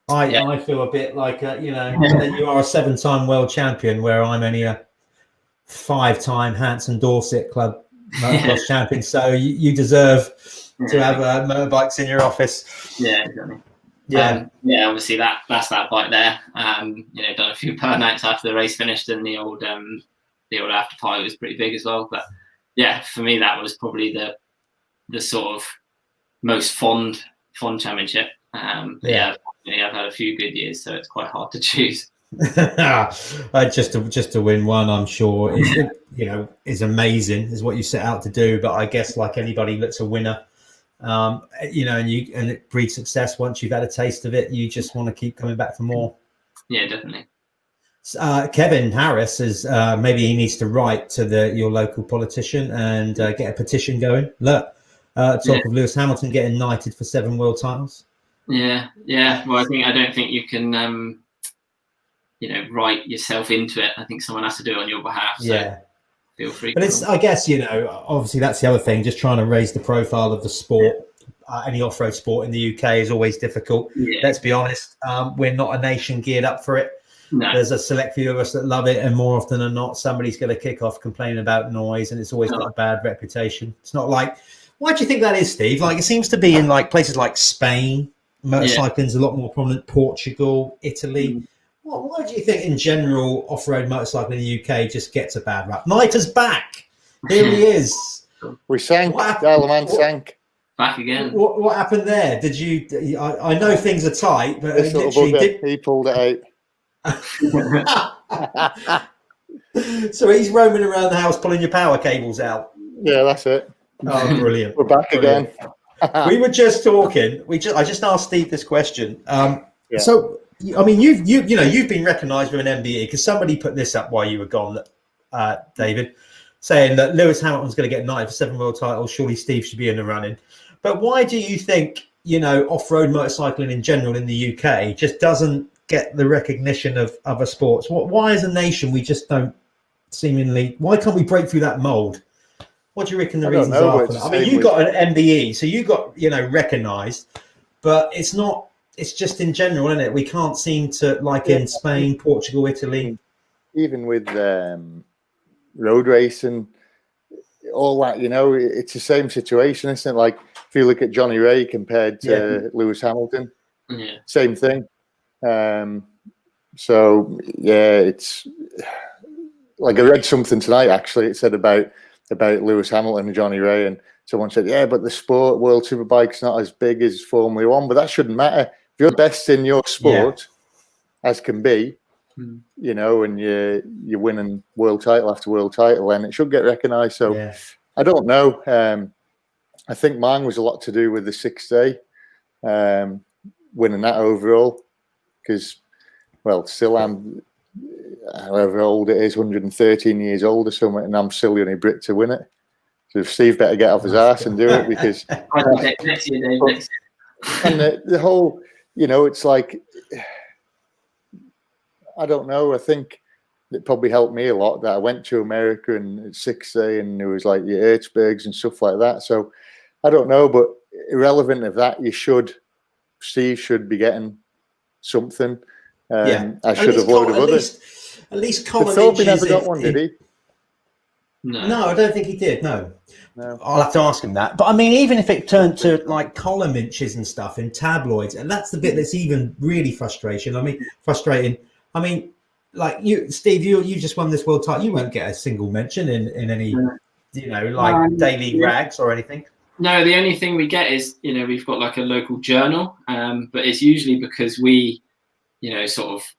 S1: I feel a bit like, you know, that you are a 7-time world champion, where I'm only a 5-time Hanson Dorset Club motocross champion. So you deserve to have motorbikes in your office.
S2: Yeah, exactly. Obviously that's that bike there. You know, done a few burnouts after the race finished, and the old after party was pretty big as well. But yeah, for me that was probably the sort of most fond championship. I've had a few good years, so it's quite hard to choose. Just to win one, I'm sure is amazing, is what you set out to do. But I guess like anybody that's a winner, you know, and it breeds success. Once you've had a taste of it, you just want to keep coming back for more. Yeah, definitely. Kevin Harris is maybe he needs to write to your local politician and get a petition going. Look, talk of Lewis Hamilton getting knighted for 7 world titles. Yeah. Well, I don't think you can, you know, write yourself into it. I think someone has to do it on your behalf. So feel free. But I guess, you know, obviously that's the other thing, just trying to raise the profile of the sport.
S1: any off-road sport in the UK is always difficult.
S2: Yeah.
S1: Let's be honest, we're not a nation geared up for it.
S2: No.
S1: There's a select few of us that love it, and more often than not, somebody's going to kick off complaining about noise, and it's always got a bad reputation. It's not like, why do you think that is, Steve? Like, it seems to be in like places like Spain, motorcycling's a lot more prominent, Portugal, Italy. Well, why do you think in general off-road motorcycling in the UK just gets a bad rap? Nita's back. Here he is.
S3: We sank. The Isle of Man sank.
S2: Back again.
S1: What happened there? Did you? I know things are tight, but
S3: This little bugger, he pulled it out.
S1: So he's roaming around the house pulling your power cables out.
S3: Yeah, that's it.
S1: Oh, brilliant.
S3: We're back again.
S1: We were just talking. I just asked Steve this question. So, I mean, you've been recognised with an MBE because somebody put this up while you were gone, David, saying that Lewis Hamilton's going to get knighted for 7 world titles. Surely Steve should be in the running. But why do you think, off-road motorcycling in general in the UK just doesn't get the recognition of other sports? Why as a nation we just don't seemingly, why can't we break through that mold? What do you reckon the reasons are for that? I mean, you got an MBE, so you got recognized, but it's just in general, isn't it? We can't seem to, like in Spain, Portugal, Italy,
S3: even with road racing, all that, it's the same situation, isn't it? Like if you look at Johnny Ray compared to Lewis Hamilton, same thing. So it's like I read something tonight, actually. It said about Lewis Hamilton and Johnny Ray, and someone said, but the sport, World Superbike's not as big as Formula One, but that shouldn't matter. If you're best in your sport, as can be, and you're winning world title after world title, then it should get recognised. So I don't know. I think mine was a lot to do with the 6th day, winning that overall. Because, still I'm, however old it is, 113 years old or something, and I'm still the only Brit to win it. So Steve better get off his ass and do it, because
S2: next year, Dave, next year.
S3: And the whole, it's like, I don't know. I think it probably helped me a lot that I went to America and 6th day, and there was like the Erzbergs and stuff like that. So I don't know, but irrelevant of that, Steve should be getting something. I should have loaded of others.
S1: At least Colin
S3: Thorpe never got one, did he?
S1: No, I don't think he did. No, I'll have to ask him that. But I mean, even if it turned to like column inches and stuff in tabloids, and that's the bit that's even really frustrating. I mean, like you, Steve, you just won this world title. You won't get a single mention in any, daily rags or anything.
S2: No, the only thing we get is, we've got like a local journal, but it's usually because we, the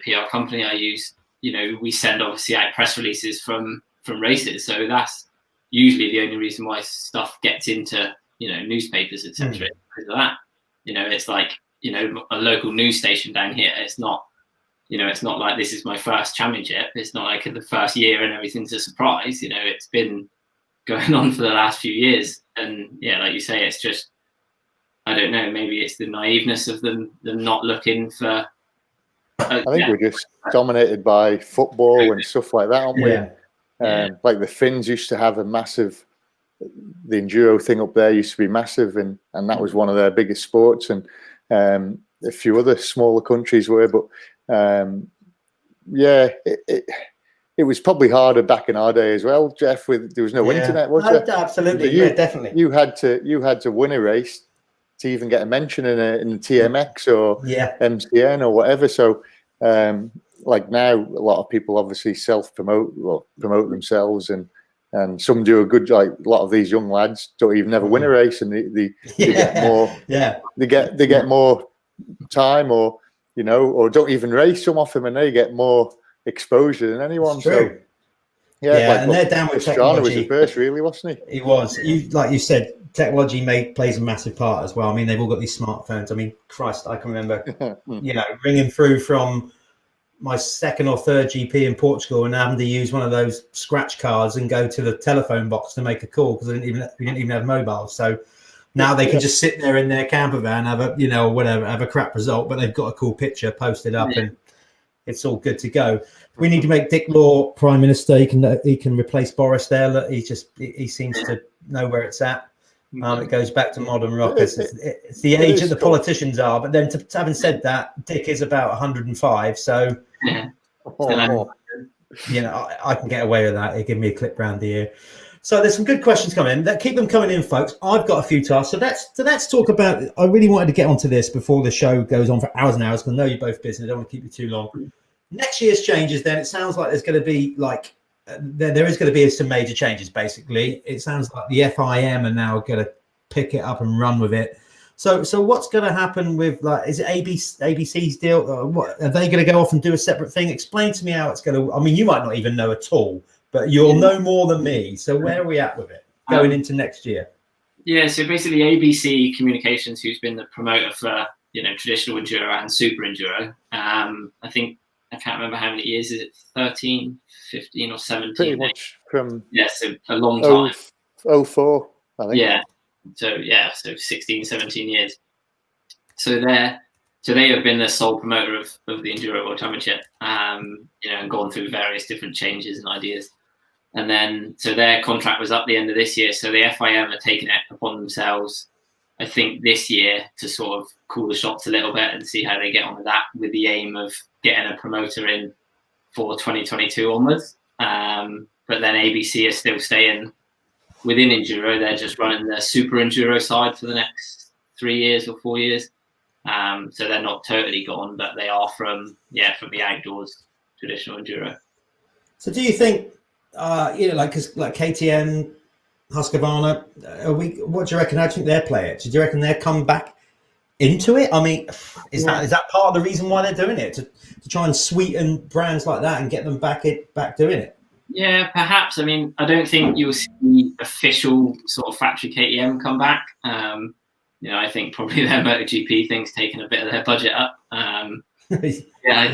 S2: PR company I use, we send obviously out press releases from races. So that's usually the only reason why stuff gets into, newspapers, etc. Because of that. It's like, a local news station down here. It's not, it's not like this is my first championship. It's not like the first year and everything's a surprise. It's been going on for the last few years. And like you say, it's just, I don't know, maybe it's the naiveness of them not looking for.
S3: I think we're just dominated by football and stuff like that, aren't we? Like the Finns used to have a massive, the enduro thing up there used to be massive, and that was one of their biggest sports, and a few other smaller countries were, but it was probably harder back in our day as well, Jeff. There was no internet, was there?
S1: Absolutely, definitely.
S3: You had to win a race to even get a mention in the TMX or MCN or whatever. So, like now, a lot of people obviously promote themselves, and some do a good. Like a lot of these young lads don't even ever win a race, and they get more. They get more time, or or don't even race. Some of them, and they get more exposure than anyone. So
S1: and they're down with technology.
S3: Was the first, really, wasn't he?
S1: He was. Like you said, technology plays a massive part as well. I mean, they've all got these smartphones. I mean, Christ, I can remember, ringing through from my 2nd or 3rd GP in Portugal and having to use one of those scratch cards and go to the telephone box to make a call because we didn't even have mobiles. So now they can just sit there in their camper van, have a crap result, but they've got a cool picture posted up and it's all good to go. We need to make Dick Law Prime Minister. He can replace Boris there. He seems to know where it's at. It goes back to modern rock. It's the
S3: it
S1: age
S3: is
S1: that the
S3: cool.
S1: politicians are. But then, having said that, Dick is about 105, so
S2: Yeah.
S1: you know I can get away with that. They give me a clip round the ear. So there's some good questions coming in. Keep them coming in, folks. I've got a few tasks. So let's talk about. I really wanted to get onto this before the show goes on for hours and hours, because I know you're both busy. I don't want to keep you too long. Next year's changes. Then it sounds like there's going to be like there is going to be some major changes. Basically, it sounds like the FIM are now going to pick it up and run with it. So what's going to happen with, like, is it ABC's deal? What are they going to go off and do a separate thing? Explain to me how it's going to. I mean, you might not even know at all, but you'll know more than me. So where are we at with it going into next year?
S2: Yeah, so basically ABC Communications, who's been the promoter for traditional enduro and super enduro. I think I can't remember how many years. Is it 13, 15, or 17?
S3: Pretty much from
S2: so a long time.
S3: 04, I think.
S2: Yeah. So 16, 17 years. So they have been the sole promoter of the Enduro World Championship, and gone through various different changes and ideas. And then, so their contract was up the end of this year. So the FIM are taking it upon themselves, I think, this year to sort of cool the shots a little bit and see how they get on with that, with the aim of getting a promoter in for 2022 onwards. But then ABC are still staying within Enduro. They're just running the super Enduro side for the next 3 years or 4 years. So they're not totally gone, but they are from the outdoors traditional Enduro.
S1: So do you think, like KTM, Husqvarna, what do you reckon? How do you think they're playing it? Do you reckon they'll come back into it? I mean, is that part of the reason why they're doing it, to try and sweeten brands like that and get them back doing it?
S2: Yeah, perhaps. I mean, I don't think you'll see official sort of factory KTM come back. I think probably their MotoGP thing's taken a bit of their budget up. I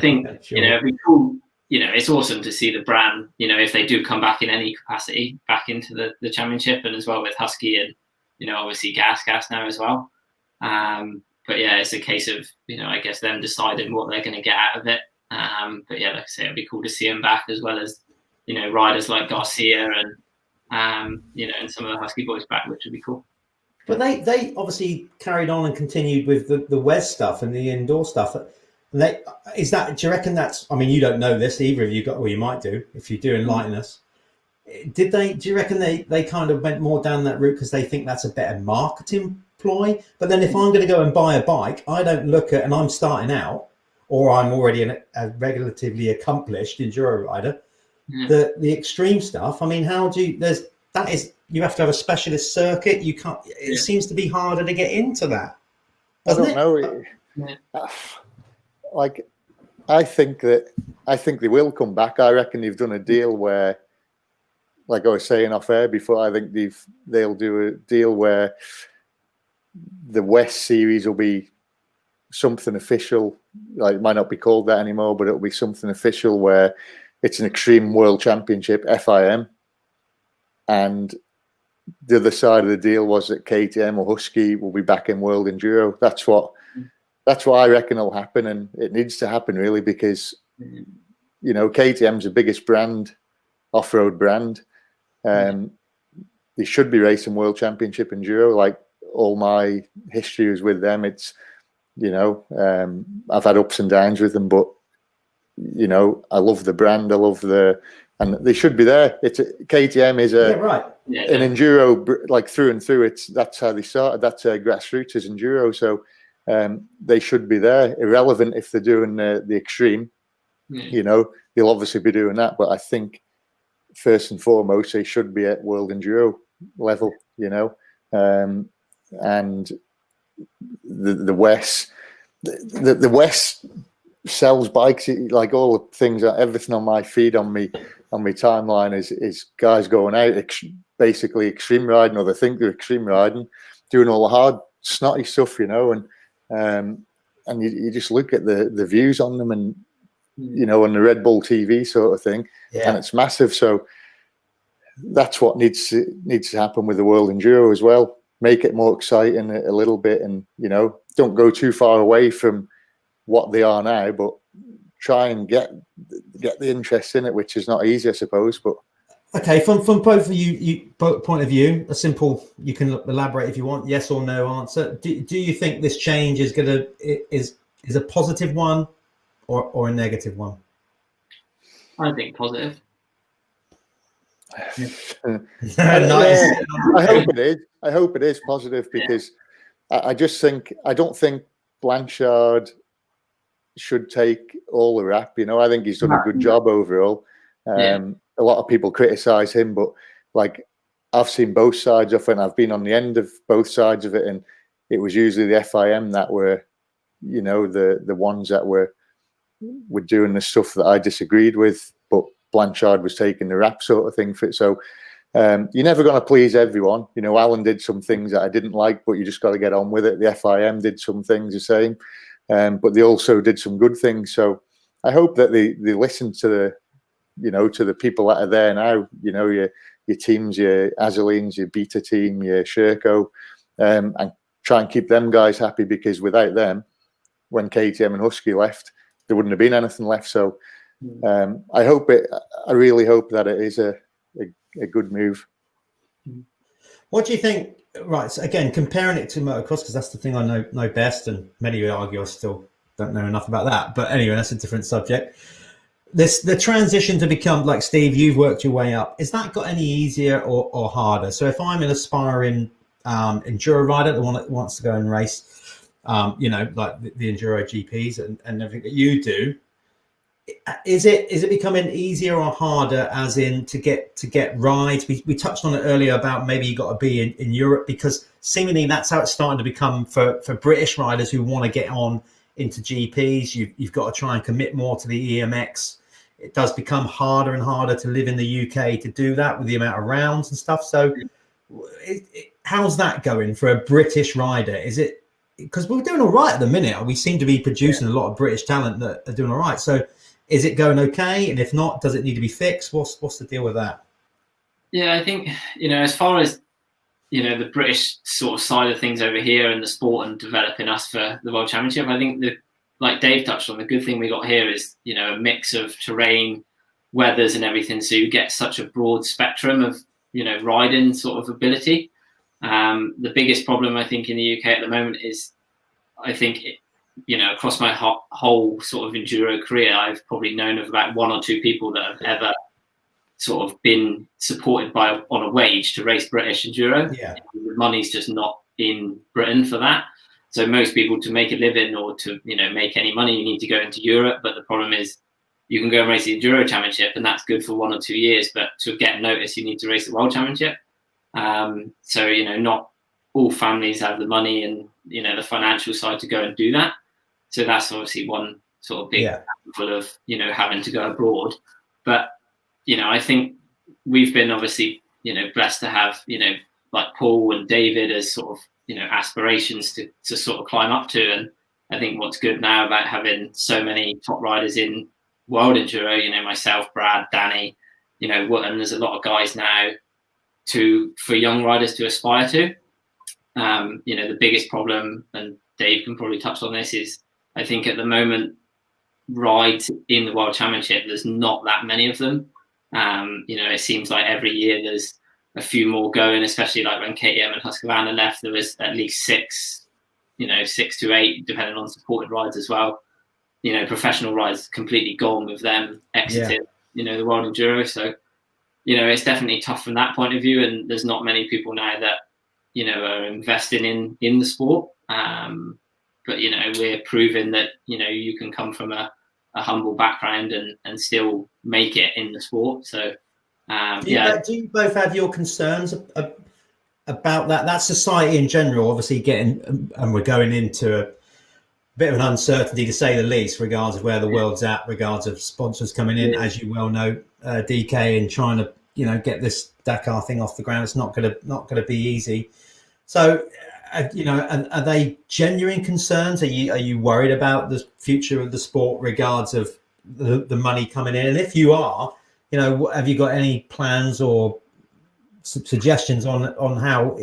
S2: think
S1: sure.
S2: It'd be cool. It's awesome to see the brand, if they do come back in any capacity back into the championship, and as well with Husky and, obviously Gas now as well. But yeah, it's a case of, I guess them deciding what they're going to get out of it. But yeah, like I say, it'd be cool to see them back, as well as, riders like Garcia and, and some of the Husky boys back, which would be cool.
S1: But they obviously carried on and continued with the WES stuff and the indoor stuff. Do you reckon that's, I mean, you don't know this, either of you you might do if you do enlighten us. Do you reckon they kind of went more down that route because they think that's a better marketing ploy? But then if I'm going to go and buy a bike, I don't look at, and I'm starting out, or I'm already a relatively accomplished enduro rider, the extreme stuff. I mean, you have to have a specialist circuit. You can't. It seems to be harder to get into that.
S3: I don't know. Like, I think they will come back. I reckon they've done a deal where, like I was saying off air before, I think they'll do a deal where the West Series will be something official. Like, it might not be called that anymore, but it'll be something official where it's an Extreme World Championship, FIM, and the other side of the deal was that KTM or Husky will be back in World Enduro. That's what I reckon will happen, and it needs to happen really, because KTM's the biggest brand, off-road brand. They should be racing World Championship Enduro. Like, all my history is with them. It's I've had ups and downs with them, but I love the brand. I love and they should be there. KTM is an enduro, like, through and through. That's how they started. That's grassroots as enduro. So they should be there, irrelevant if they're doing the extreme. They'll obviously be doing that, but I think first and foremost they should be at World Enduro level. And the West, the West sells bikes, like all the things, everything on my feed, on my timeline is guys going out basically extreme riding, or they think they're extreme riding, doing all the hard snotty stuff, and you just look at the views on them, and on the Red Bull TV sort of thing, and it's massive. So that's what needs to happen with the World Enduro as well. Make it more exciting a little bit, and don't go too far away from what they are now, but try and get the interest in it, which is not easy, I suppose. But
S1: Okay, from both of you both point of view, a simple, you can elaborate if you want, yes or no answer. Do you think this change is is a positive one or a negative one?
S2: I think positive.
S1: Nice.
S3: I hope it is. I hope it is positive because I just think I don't think Blanchard should take all the rap. You know, I think he's done a good job overall. A lot of people criticize him, but like I've seen both sides of it, and I've been on the end of both sides of it, and it was usually the FIM that were, you know, the ones that were doing the stuff that I disagreed with, but Blanchard was taking the rap sort of thing for it. So you're never going to please everyone. You know, Alan did some things that I didn't like, but you just got to get on with it. The FIM did some things the same, but they also did some good things. So I hope that they listen to the, you know, to the people that are there now. You know, your teams, your Azalines, your Beta team, your Sherco, and try and keep them guys happy, because without them, when KTM and Husky left, there wouldn't have been anything left. So I hope it. I really hope that it is a good move.
S1: What do you think? Right. So again, comparing it to motocross, because that's the thing I know best, and many would argue I still don't know enough about that. But anyway, that's a different subject. The transition to become, like Steve, you've worked your way up. Is that got any easier or harder? So if I'm an aspiring enduro rider, the one that wants to go and race, you know, like the enduro GPs and everything that you do, is it becoming easier or harder, as in to get rides? We touched on it earlier about maybe you got to be in Europe, because seemingly that's how it's starting to become for British riders who want to get on into GPs. You've got to try and commit more to the EMX. It does become harder and harder to live in the UK to do that with the amount of rounds and stuff. So how's that going for a British rider? Is it, because we're doing all right at the minute, we seem to be producing a lot of British talent that are doing all right. So is it going okay? And if not, does it need to be fixed? What's the deal with that?
S2: Yeah, I think, you know, as far as, you know, the British sort of side of things over here and the sport and developing us for the World Championship, I think like Dave touched on, the good thing we got here is, you know, a mix of terrain, weathers and everything. So you get such a broad spectrum of, you know, riding sort of ability. The biggest problem I think in the UK at the moment is, I think, you know, across my whole sort of enduro career, I've probably known of about one or two people that have ever sort of been supported on a wage to race British enduro.
S1: Yeah.
S2: The money's just not in Britain for that. So most people, to make a living or to, you know, make any money, you need to go into Europe. But the problem is, you can go and race the Enduro Championship, and that's good for 1 or 2 years. But to get noticed, you need to race the World Championship. So, you know, not all families have the money and, you know, the financial side to go and do that. So that's obviously one sort of big handful of, you know, having to go abroad. But, you know, I think we've been obviously, you know, blessed to have, you know, like Paul and David as sort of, you know, aspirations to sort of climb up to. And I think what's good now about having so many top riders in World Enduro, you know, myself, Brad, Danny, you know, and there's a lot of guys now for young riders to aspire to. You know, the biggest problem, and Dave can probably touch on this, is I think at the moment, rides in the World Championship, there's not that many of them. You know, it seems like every year there's a few more going, especially like when KTM and Husqvarna left, there was at least 6 to 8, depending on supported rides as well. You know, professional rides completely gone with them exiting, you know, the World Enduro. So, you know, it's definitely tough from that point of view. And there's not many people now that, you know, are investing in the sport. But, you know, we're proving that, you know, you can come from a humble background and still make it in the sport. So,
S1: do you both have your concerns about that society in general? Obviously, and we're going into a bit of an uncertainty, to say the least, regards of where the world's at, regards of sponsors coming in, as you well know, DK, and trying to, you know, get this Dakar thing off the ground. It's not gonna be easy. So, you know, are they genuine concerns? Are you worried about the future of the sport, regards of the money coming in? And if you are, you know, have you got any plans or suggestions on how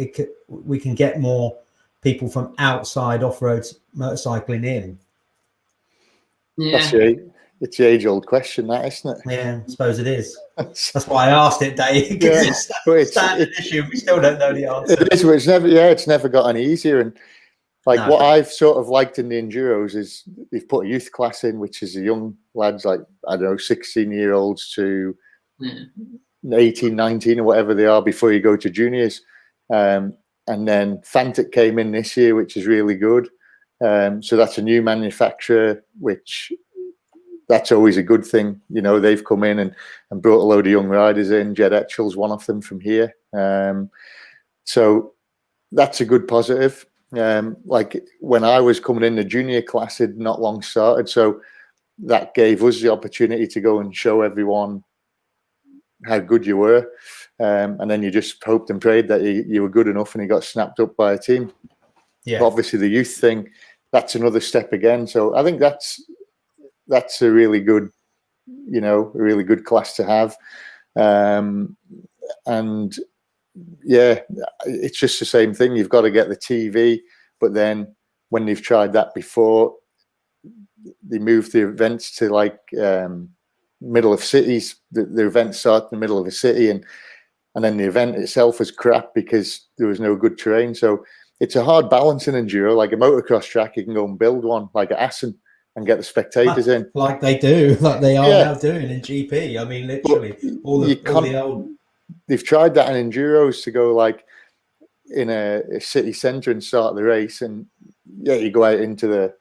S1: we can get more people from outside off-road motorcycling in?
S2: Yeah.
S3: it's the age-old question, that, isn't it?
S1: Yeah, I suppose it is. That's why I asked it, Dave.
S3: Yeah,
S1: It's
S3: but
S1: a standard issue. We still don't know the answer.
S3: It is, but it's never got any easier. And like
S1: No.
S3: what I've sort of liked in the Enduros is they've put a youth class in, which is the young lads, like, I don't know, 16-year-olds to 18, 19 or whatever they are before you go to juniors. And then Fantic came in this year, which is really good. So that's a new manufacturer, which that's always a good thing. You know, they've come in and brought a load of young riders in. Jed Etchell's one of them from here. So that's a good positive. Like when I was coming in, the junior class had not long started. So that gave us the opportunity to go and show everyone how good you were. And then you just hoped and prayed that you were good enough and you got snapped up by a team.
S1: Yeah.
S3: But obviously the youth thing, that's another step again. So I think that's a really good, you know, a really good class to have. And yeah, it's just the same thing. You've got to get the TV, but then when they've tried that before, they move the events to like middle of cities. The events start in the middle of a city, and then the event itself was crap because there was no good terrain. So it's a hard balance in enduro. Like a motocross track, you can go and build one like at Assen and get the spectators in,
S1: like they do, like they are now doing in GP. I mean, literally, all the old.
S3: They've tried that in enduros to go like in a city centre and start the race, and yeah, you go out of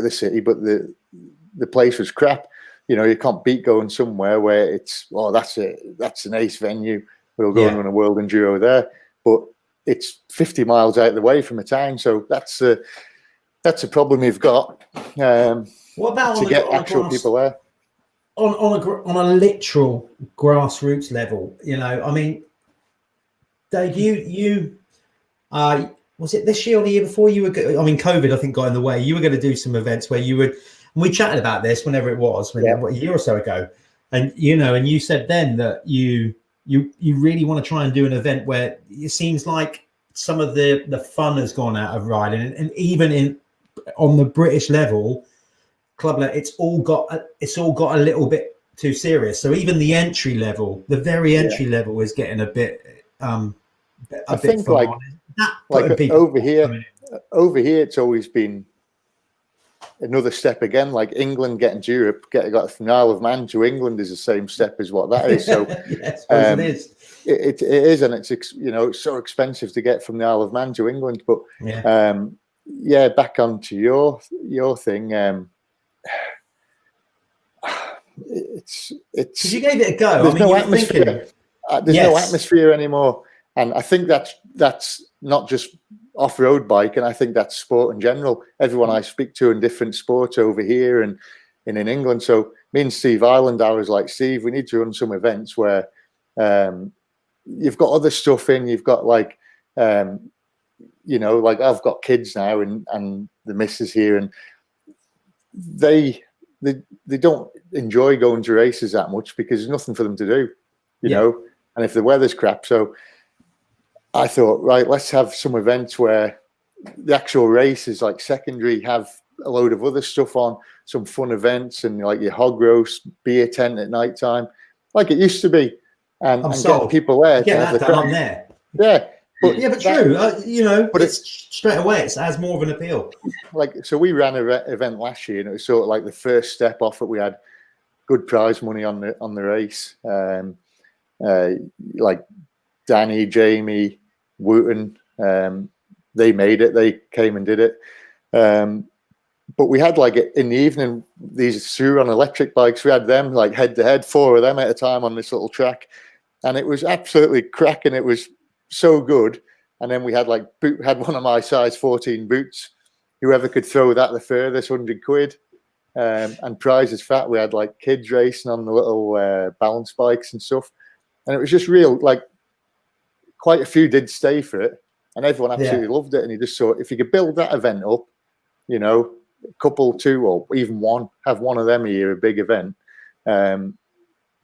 S3: the city, but the place was crap. You know, you can't beat going somewhere where it's, oh, that's an ace venue. We'll go and run a world enduro there, but it's 50 miles out of the way from a town, so that's a problem you've got.
S1: What about
S3: to get actual people there?
S1: On a literal grassroots level, you know, I mean, Dave, you was it this year or the year before? You were, I mean, COVID, I think, got in the way. You were going to do some events where you would, and we chatted about this whenever it was, a year or so ago, and you know, and you said then that you really want to try and do an event where it seems like some of the fun has gone out of riding, and even on the British level. Club level, it's all got a little bit too serious. So even the entry level, the very entry level, is getting a bit. I think
S3: like over here, it's always been another step again. Like England getting to Europe, got from the Isle of Man to England is the same step as what that is. So
S1: yes, it is.
S3: It is, and it's, you know, it's so expensive to get from the Isle of Man to England. But back onto your thing. It's
S1: you gave it a go.
S3: There's no atmosphere. There's no atmosphere anymore, and I think that's not just off-road bike, and I think that's sport in general. Everyone I speak to in different sports over here and in England. So me and Steve Ireland, I was like, Steve, we need to run some events where you've got other stuff in. You've got like you know, like I've got kids now, and the missus here, and they don't enjoy going to races that much because there's nothing for them to do, you know, and if the weather's crap. So I thought, right, let's have some events where the actual race is like secondary, have a load of other stuff on, some fun events, and like your hog roast, beer tent at night time, like it used to be, and get people there.
S1: Get that done there.
S3: Yeah.
S1: But true, you know, but it's straight away, it has more of an appeal.
S3: Like, so we ran an event last year, and it was sort of like the first step off it. We had good prize money on the race. Like Danny, Jamie, Wooten, they made it. They came and did it. But we had like in the evening these Suron electric bikes. We had them like head to head, 4 of them at a time on this little track, and it was absolutely cracking. It was so good. And then we had like had one of my size 14 boots. Whoever could throw that the furthest, 100 quid. And prizes fat. We had like kids racing on the little balance bikes and stuff. And it was just real, like quite a few did stay for it, and everyone absolutely loved it. And you just saw, if you could build that event up, you know, a couple, 2, or even one, have one of them a year, a big event,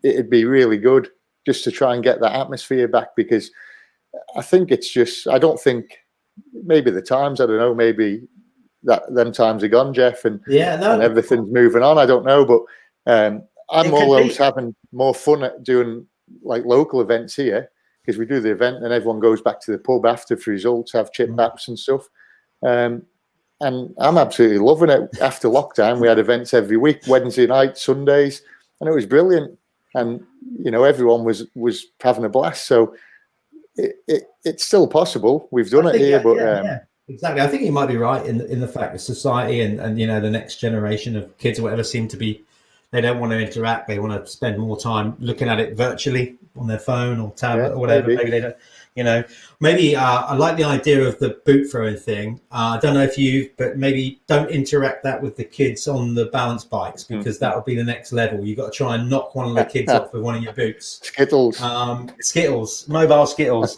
S3: it'd be really good just to try and get that atmosphere back. Because I think it's just, I don't think, maybe the times, I don't know, maybe them times are gone, Jeff, and
S1: no,
S3: everything's moving on. I don't know, but I'm always having more fun at doing like local events here, because we do the event and everyone goes back to the pub after for results, have chip baps and stuff. And I'm absolutely loving it. After lockdown, we had events every week, Wednesday night, Sundays, and it was brilliant. And everyone was having a blast. So it's still possible. We've done it here, but
S1: exactly. I think you might be right in the fact that society and the next generation of kids or whatever seem to be, they don't want to interact. They want to spend more time looking at it virtually on their phone or tablet or whatever. Maybe they don't. Maybe I like the idea of the boot throwing thing. I don't know if but maybe don't interact that with the kids on the balance bikes, because that would be the next level. You've got to try and knock one of the kids off with one of your boots.
S3: Skittles,
S1: mobile Skittles.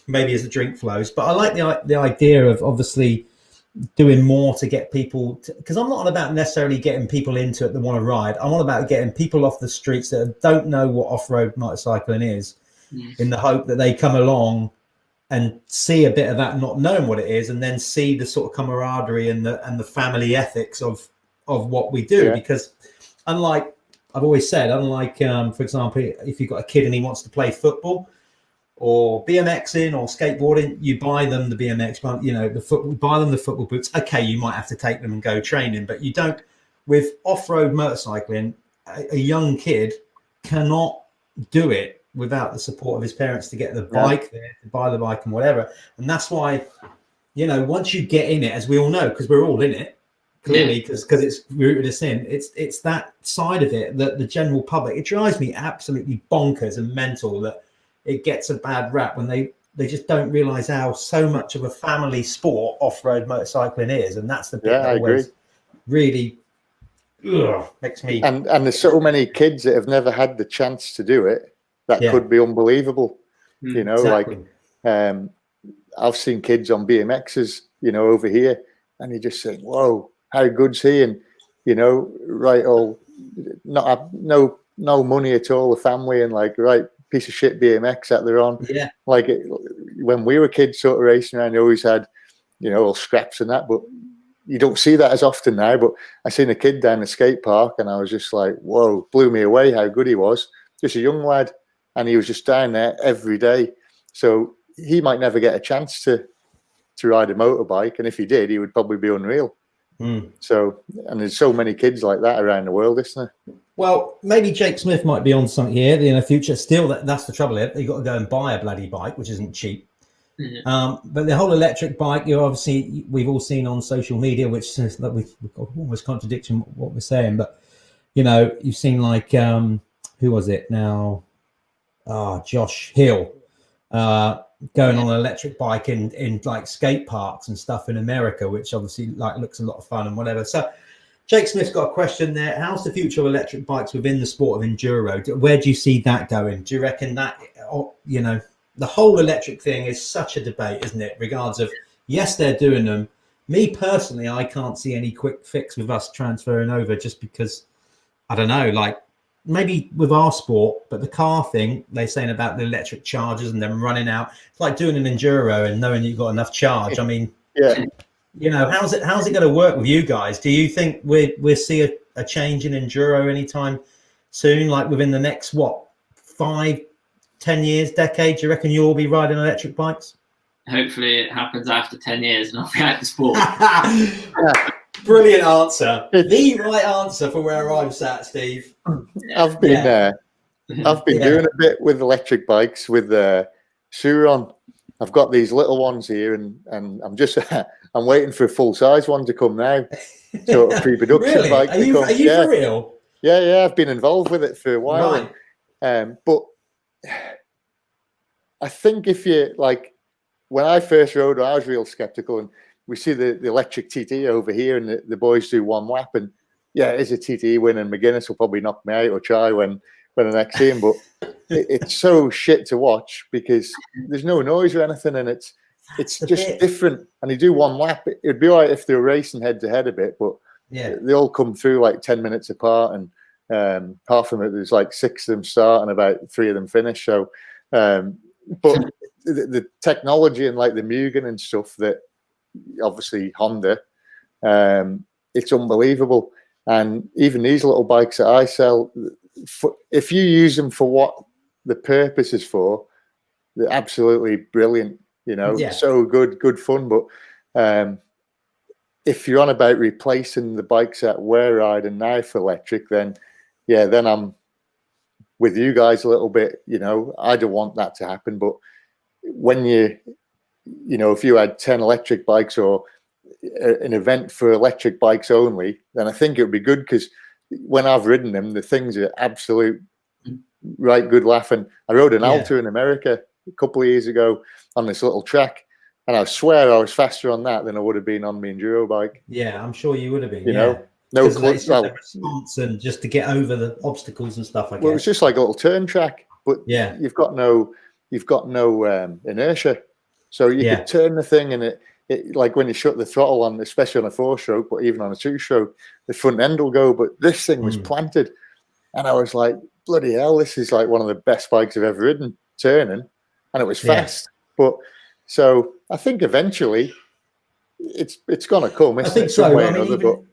S1: Maybe as the drink flows, but I like the idea of obviously doing more to get people, because I'm not about necessarily getting people into it that want to ride. I'm all about getting people off the streets that don't know what off-road motorcycling is, in the hope that they come along and see a bit of that, not knowing what it is, and then see the sort of camaraderie and the family ethics of what we do. Because unlike I've always said, for example, if you've got a kid and he wants to play football or BMXing or skateboarding, you buy them the BMX, buy them the football boots. Okay, you might have to take them and go training, but you don't. With off-road motorcycling, a young kid cannot do it without the support of his parents to get the bike there, to buy the bike and whatever. And that's why, once you get in it, as we all know, because we're all in it, clearly, because it's rooted us in, it's that side of it that the general public, it drives me absolutely bonkers and mental that it gets a bad rap when they just don't realize how so much of a family sport off-road motorcycling is. And that's the bit that always really makes me.
S3: And there's so many kids that have never had the chance to do it. That could be unbelievable.
S1: Exactly.
S3: Like I've seen kids on BMXs, over here, and you just think, whoa, how good's he? And, no money at all, the family, and piece of shit BMX that they're on.
S1: Yeah.
S3: When we were kids sort of racing around, you always had, all scraps and that, but you don't see that as often now. But I seen a kid down the skate park and I was just like, whoa, blew me away how good he was. Just a young lad. And he was just down there every day. So he might never get a chance to ride a motorbike. And if he did, he would probably be unreal. So, and there's so many kids like that around the world, isn't there?
S1: Well, maybe Jake Smith might be on something here in the future. Still, that's the trouble here. You've got to go and buy a bloody bike, which isn't cheap. But the whole electric bike, we've all seen on social media, which is that we've got almost contradicting what we're saying. But, you've seen who was it now? Josh Hill going on an electric bike in skate parks and stuff in America, which obviously looks a lot of fun and whatever. So Jake Smith's got a question there. How's the future of electric bikes within the sport of enduro? Where do you see that going? Do you reckon that, the whole electric thing is such a debate, isn't it? Regards of, yes, they're doing them. Me personally, I can't see any quick fix with us transferring over, just because, I don't know, maybe with our sport, but the car thing, they're saying about the electric chargers and them running out. It's like doing an enduro and knowing you've got enough charge. I mean, how's it going to work with you guys? Do you think we'll see a change in enduro anytime soon? Like within the next 5-10 years, decade? Do you reckon you'll be riding electric bikes?
S2: Hopefully, it happens after 10 years and I'll be out of the sport.
S1: Brilliant answer. The right answer for where I'm sat, Steve.
S3: I've been doing a bit with electric bikes with Suron. I've got these little ones here, and I'm just I'm waiting for a full size one to come now. Sort of pre-production bike.
S1: Are you for real?
S3: Yeah. I've been involved with it for a while.
S1: Right.
S3: But I think if you when I first rode, I was real skeptical, and we see the electric TT over here, and the boys do one lap, and it's a TT win, and McGuinness will probably knock me out or try when I next see him. But it's so shit to watch because there's no noise or anything, and it's just different. And they do one lap. It'd be all right if they were racing head to head a bit, but they all come through 10 minutes apart, and half of them, there's 6 of them start and about 3 of them finish. So, but the technology and the Mugen and stuff that obviously Honda. It's unbelievable. And even these little bikes that I sell, if you use them for what the purpose is for, they're absolutely brilliant. So good fun. But if you're on about replacing the bikes that we're riding now for electric, then I'm with you guys a little bit. I don't want that to happen. But when if you had 10 electric bikes or an event for electric bikes only, then I think it would be good, because when I've ridden them, the things are absolute right good laughing. I rode an Alta in America a couple of years ago on this little track, and I swear I was faster on that than I would have been on my enduro bike.
S1: Yeah, I'm sure you would have been.
S3: No
S1: clutch, response and just to get over the obstacles and stuff. I guess.
S3: Well, it's just like a little turn track, but you've got no inertia, so you could turn the thing, and it like when you shut the throttle on, especially on a 4-stroke, but even on a 2-stroke, the front end will go. But this thing was planted, and I was like, bloody hell, this is like one of the best bikes I've ever ridden, turning, and it was fast. But so I think eventually it's going to come.
S1: I think so. I mean,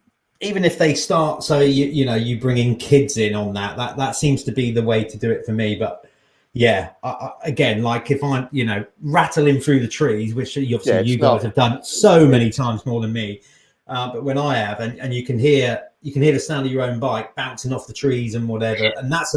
S1: even if they start, so you bring in kids in on that seems to be the way to do it for me. But again, like if I'm rattling through the trees, which obviously you guys have done so many times more than me, but when I have, and you can hear the sound of your own bike bouncing off the trees and whatever, and that's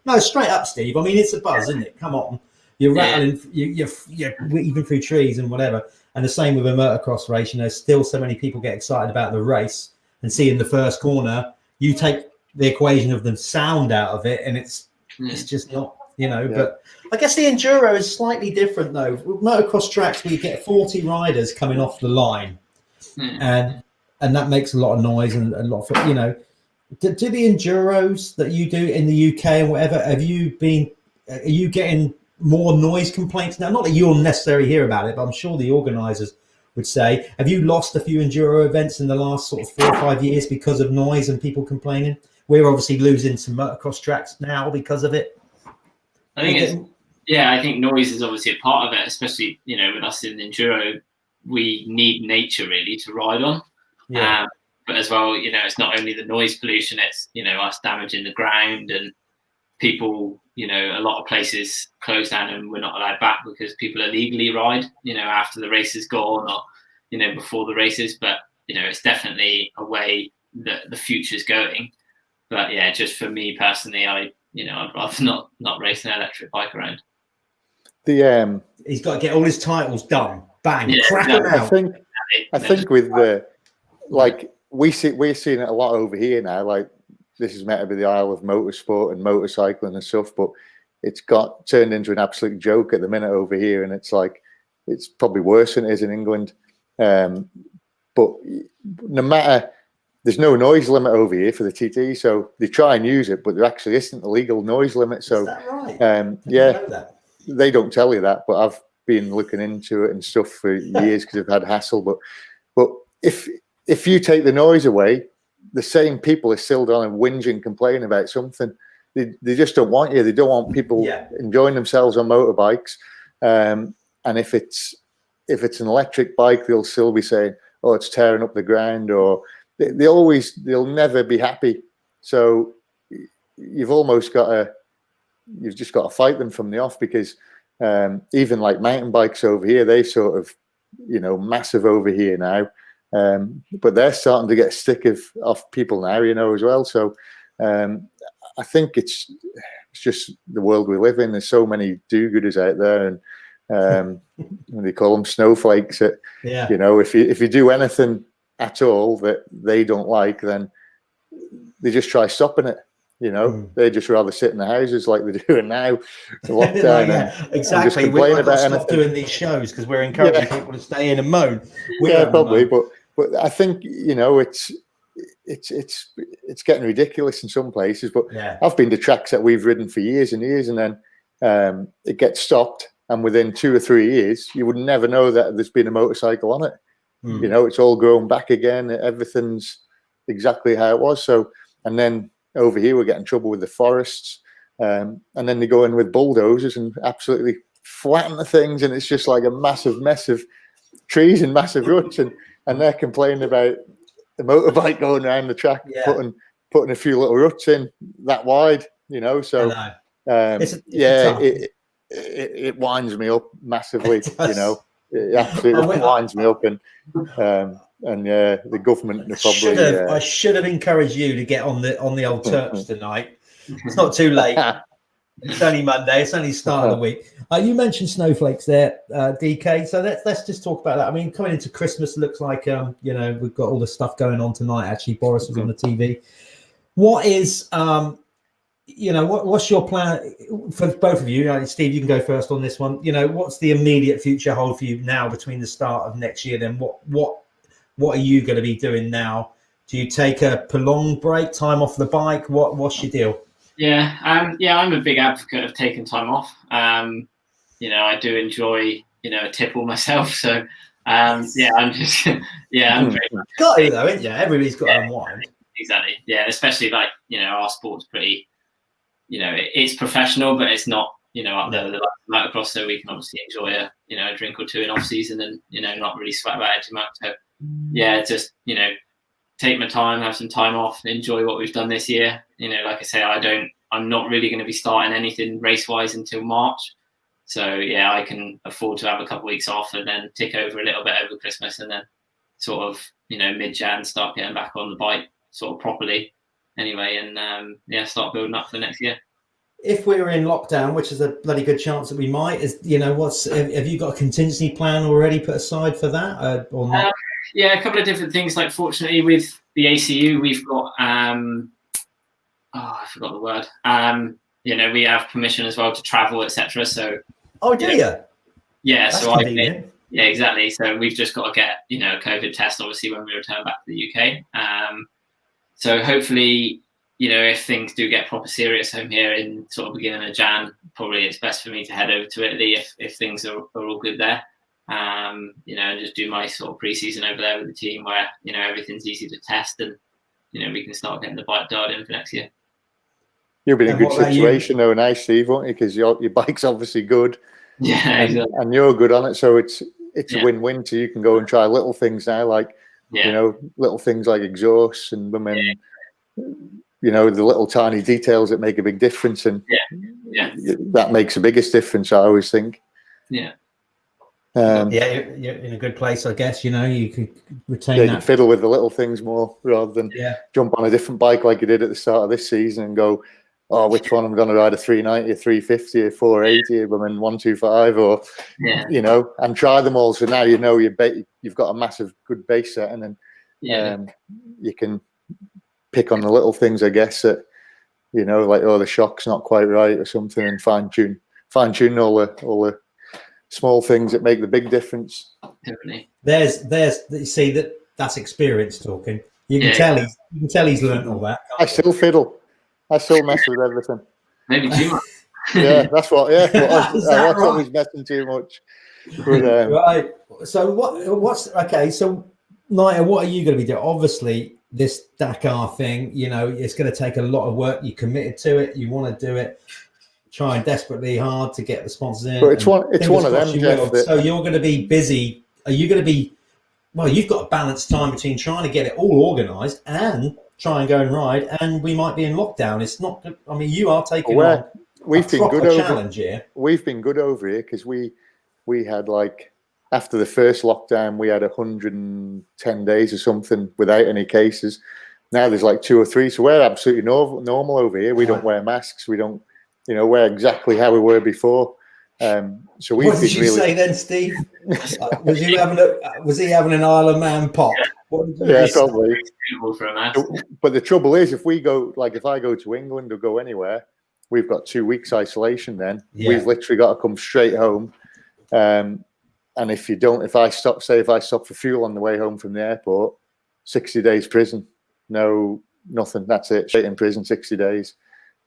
S1: no, straight up, Steve. I mean, it's a buzz, isn't it? Come on, you're rattling, you're weaving through trees and whatever. And the same with a motocross race. Still so many people get excited about the race, and see in the first corner, you take the equation of the sound out of it, and it's just not. But I guess the enduro is slightly different though. With motocross tracks, we get 40 riders coming off the line, and that makes a lot of noise and a lot of Do the enduros that you do in the UK and whatever, are you getting more noise complaints now? Not that you'll necessarily hear about it, but I'm sure the organisers would say, have you lost a few enduro events in the last sort of 4 or 5 years because of noise and people complaining? We're obviously losing some motocross tracks now because of it.
S2: I think noise is obviously a part of it, especially with us in enduro, we need nature really to ride on. But as well, it's not only the noise pollution, it's us damaging the ground, and people, a lot of places close down and we're not allowed back because people illegally ride, after the race is gone or before the races. But it's definitely a way that the future's going. But just for me personally, I'd rather not race an electric bike around.
S1: He's got to get all his titles done. Bang, crack them out.
S3: I think with the we're seeing it a lot over here now. Like this is meant to be the Isle of motorsport and motorcycling and stuff, but it's got turned into an absolute joke at the minute over here, and it's probably worse than it is in England. But no matter. There's no noise limit over here for the TT, so they try and use it, but there actually isn't a legal noise limit. So,
S1: is that right?
S3: They don't tell you that, but I've been looking into it and stuff for years because I've had hassle. But if you take the noise away, the same people are still going to whinge and complain about something. They just don't want you. They don't want people enjoying themselves on motorbikes. And if it's an electric bike, they'll still be saying, "Oh, it's tearing up the ground," or they'll never be happy. So you've just got to fight them from the off, because even like mountain bikes over here, they sort of, massive over here now. But they're starting to get stick off people now, as well. So I think it's just the world we live in. There's so many do-gooders out there, and they call them snowflakes. If you do anything at all that they don't like, then they just try stopping it. They just rather sit in the houses like they're doing now. The lockdown,
S1: exactly. We've got to stop doing these shows because we're encouraging people to stay in and moan.
S3: Probably. But I think it's getting ridiculous in some places. But I've been to tracks that we've ridden for years and years, and then it gets stopped, and within 2 or 3 years, you would never know that there's been a motorcycle on it. It's all grown back again. Everything's exactly how it was. So, and then over here, we're getting trouble with the forests. And then they go in with bulldozers and absolutely flatten the things. And it's just like a massive mess of trees and massive ruts, and they're complaining about the motorbike going around the track, putting a few little ruts in that wide, you know. So it winds me up massively, you know. It absolutely winds me up, and the government probably.
S1: I should have encouraged you to get on the old Turks tonight. It's not too late. It's only Monday. It's only the start of the week. You mentioned snowflakes there, DK. So let's just talk about that. I mean, coming into Christmas, looks like you know, we've got all the stuff going on tonight. Actually, Boris was on the TV. What is you know, what's your plan for both of you? Steve, you can go first on this one. You know, what's the immediate future hold for you now between the start of next year? Then what are you going to be doing now? Do you take a prolonged break, time off the bike? What's your deal?
S2: Yeah, I'm a big advocate of taking time off. You know, I do enjoy, you know, a tipple myself. So, I'm just, I'm very much
S1: got it though, isn't you? Everybody's got to unwind.
S2: Exactly. Yeah, especially like, you know, our sport's pretty, you know, it's professional, but it's not, you know, up there with the motocross. So we can obviously enjoy a drink or two in off season, and, you know, not really sweat about it too much. So yeah, just, you know, take my time, have some time off, enjoy what we've done this year. You know, like I say, I'm not really going to be starting anything race-wise until March. So yeah, I can afford to have a couple of weeks off and then tick over a little bit over Christmas, and then sort of, you know, mid-Jan start getting back on the bike sort of properly anyway, and start building up for the next year.
S1: If we were in lockdown, which is a bloody good chance that we might, have you got a contingency plan already put aside for that or not?
S2: Yeah, a couple of different things. Like, fortunately, with the ACU, we've got I forgot the word. You know, we have permission as well to travel, etc. So,
S1: do you?
S2: Yeah,
S1: that's
S2: so
S1: convenient.
S2: Yeah, exactly. So we've just got to get, you know, a COVID test, obviously, when we return back to the UK. So hopefully, you know, if things do get proper serious home here in sort of beginning of Jan, probably it's best for me to head over to Italy if things are all good there. You know, and just do my sort of pre-season over there with the team, where, you know, everything's easy to test, and, you know, we can start getting the bike dialed in for next year.
S3: You'll be in a good situation though, now, Steve, won't you? Because your bike's obviously good.
S2: Yeah, exactly.
S3: And you're good on it, so it's a win-win. So you can go and try little things now, like you know, little things like exhausts and you know, the little tiny details that make a big difference, and that makes the biggest difference, I always think.
S2: Yeah.
S1: You're in a good place, I guess. You know, you can retain that.
S3: You can fiddle with the little things more rather than jump on a different bike like you did at the start of this season and go, oh, which one I'm going to ride, a 390, a 350, a 480, but then 125, or you know, and try them all. So now you know you've got a massive good base set, and then you can pick on the little things, I guess, that, you know, like, oh, the shock's not quite right or something, and fine tune all the small things that make the big difference.
S2: Definitely.
S1: There's you see that's experience talking. You can tell he's learned all that.
S3: I still fiddle. I still mess with everything.
S2: Maybe too much.
S3: Yeah, that's what. Yeah, I was messing too much. But,
S1: right. So what's okay? So, Naya, what are you going to be doing? Obviously, this Dakar thing, you know, it's going to take a lot of work. You committed to it. You want to do it. Trying desperately hard to get the sponsors in.
S3: But it's one of them, Jeff.
S1: So you're going to be busy. Are you going to be? Well, you've got to balance time between trying to get it all organised and try and go and ride, and we might be in lockdown. It's not. I mean, you are taking on
S3: we've been good
S1: challenge here.
S3: We've been good over here because we had, like, after the first lockdown, we had 110 days or something without any cases. Now there's like 2 or 3, so we're absolutely normal over here. We don't wear masks. We don't, you know, we're exactly how we were before. So we've
S1: what did you say then, Steve? Was he having an Isle of Man pop?
S3: Yeah, probably. But the trouble is, if I go to England or go anywhere, we've got 2 weeks isolation. Then we've literally got to come straight home. And if I stop for fuel on the way home from the airport, 60 days prison, no nothing. That's it, straight in prison, 60 days.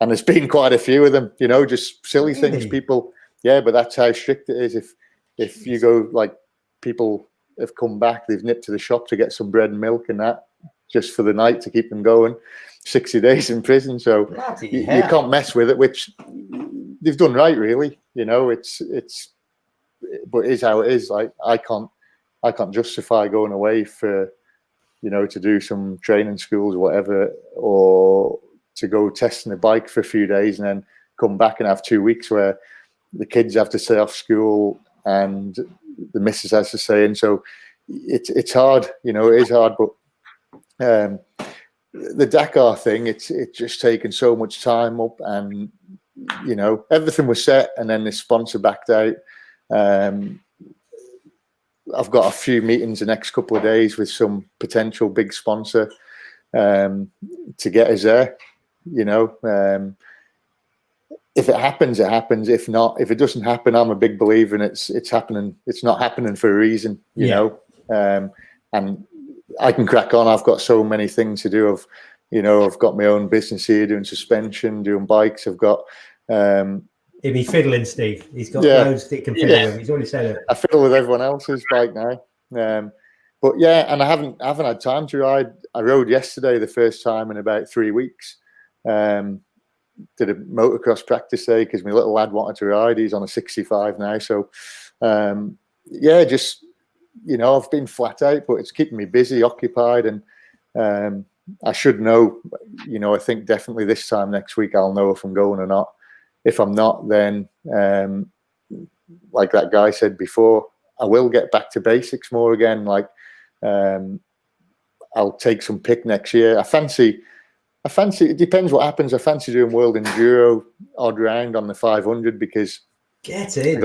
S3: And there's been quite a few of them, you know, just silly things. People, but that's how strict it is. If you go, like, people have come back, they've nipped to the shop to get some bread and milk and that, just for the night to keep them going. 60 days in prison, so you can't mess with it, which they've done right, really. You know, but it is how it is. Like, I can't I can't justify going away for, to do some training schools or whatever, or to go testing a bike for a few days and then come back and have 2 weeks where the kids have to stay off school and the missus has to stay in. So it's hard, it is hard, but the Dakar thing, it's just taken so much time up, and everything was set, and then the sponsor backed out. I've got a few meetings the next couple of days with some potential big sponsor to get us there. If it happens, it happens. If not, if it doesn't happen, I'm a big believer in it's happening. It's not happening for a reason, you know. And I can crack on. I've got so many things to do. I've got my own business here, doing suspension, doing bikes. I've got.
S1: He'll be fiddling, Steve. He's got loads that he can fiddle with. He's already said it.
S3: I fiddle with everyone else's bike now. But yeah, and I haven't had time to ride. I rode yesterday the first time in about 3 weeks. Did a motocross practice day because my little lad wanted to ride. He's on a 65 now. So just I've been flat out, but it's keeping me busy, occupied, and I should know. I think definitely this time next week I'll know if I'm going or not. If I'm not, then like that guy said before, I will get back to basics more again. Like I'll take some pick next year. I fancy. It depends what happens. I fancy doing World Enduro odd round on the 500 because
S1: get in.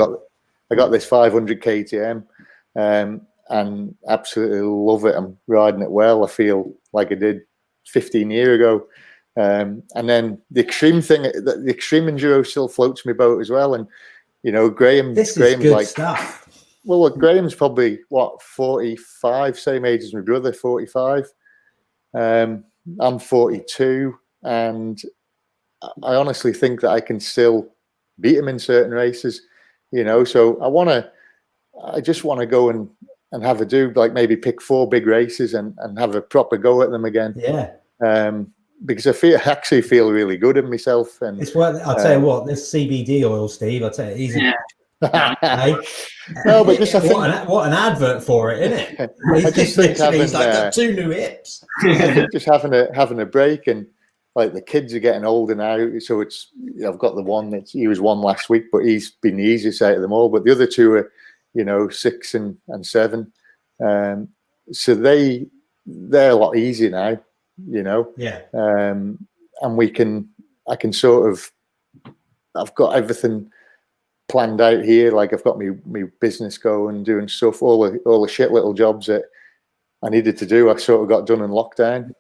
S3: I got this 500 KTM and absolutely love it. I'm riding it well. I feel like I did 15 years ago. And then the extreme thing, the extreme enduro still floats my boat as well. And Graham's
S1: good
S3: like
S1: stuff.
S3: Well, look, Graham's probably 45, same age as my brother, 45. I'm 42, and I honestly think that I can still beat him in certain races. So I just want to go and have a do, like maybe pick 4 big races and have a proper go at them again.
S1: Yeah.
S3: Because I actually feel really good in myself. And
S1: it's what I'll tell you what, this CBD oil, Steve. I'll tell you, easy.
S2: Yeah.
S3: No, but just
S1: what an advert for it, isn't it?
S3: I just think
S1: he's like got 2 new hips.
S3: I think just having a break, and like the kids are getting older now, so it's I've got the one he was 1 last week, but he's been the easiest out of them all. But the other 2 are 6 and 7, so they're a lot easier now.
S1: Yeah.
S3: And I can sort of, I've got everything planned out here. Like I've got my business going, doing stuff, all the shit little jobs that I needed to do. I sort of got done in lockdown.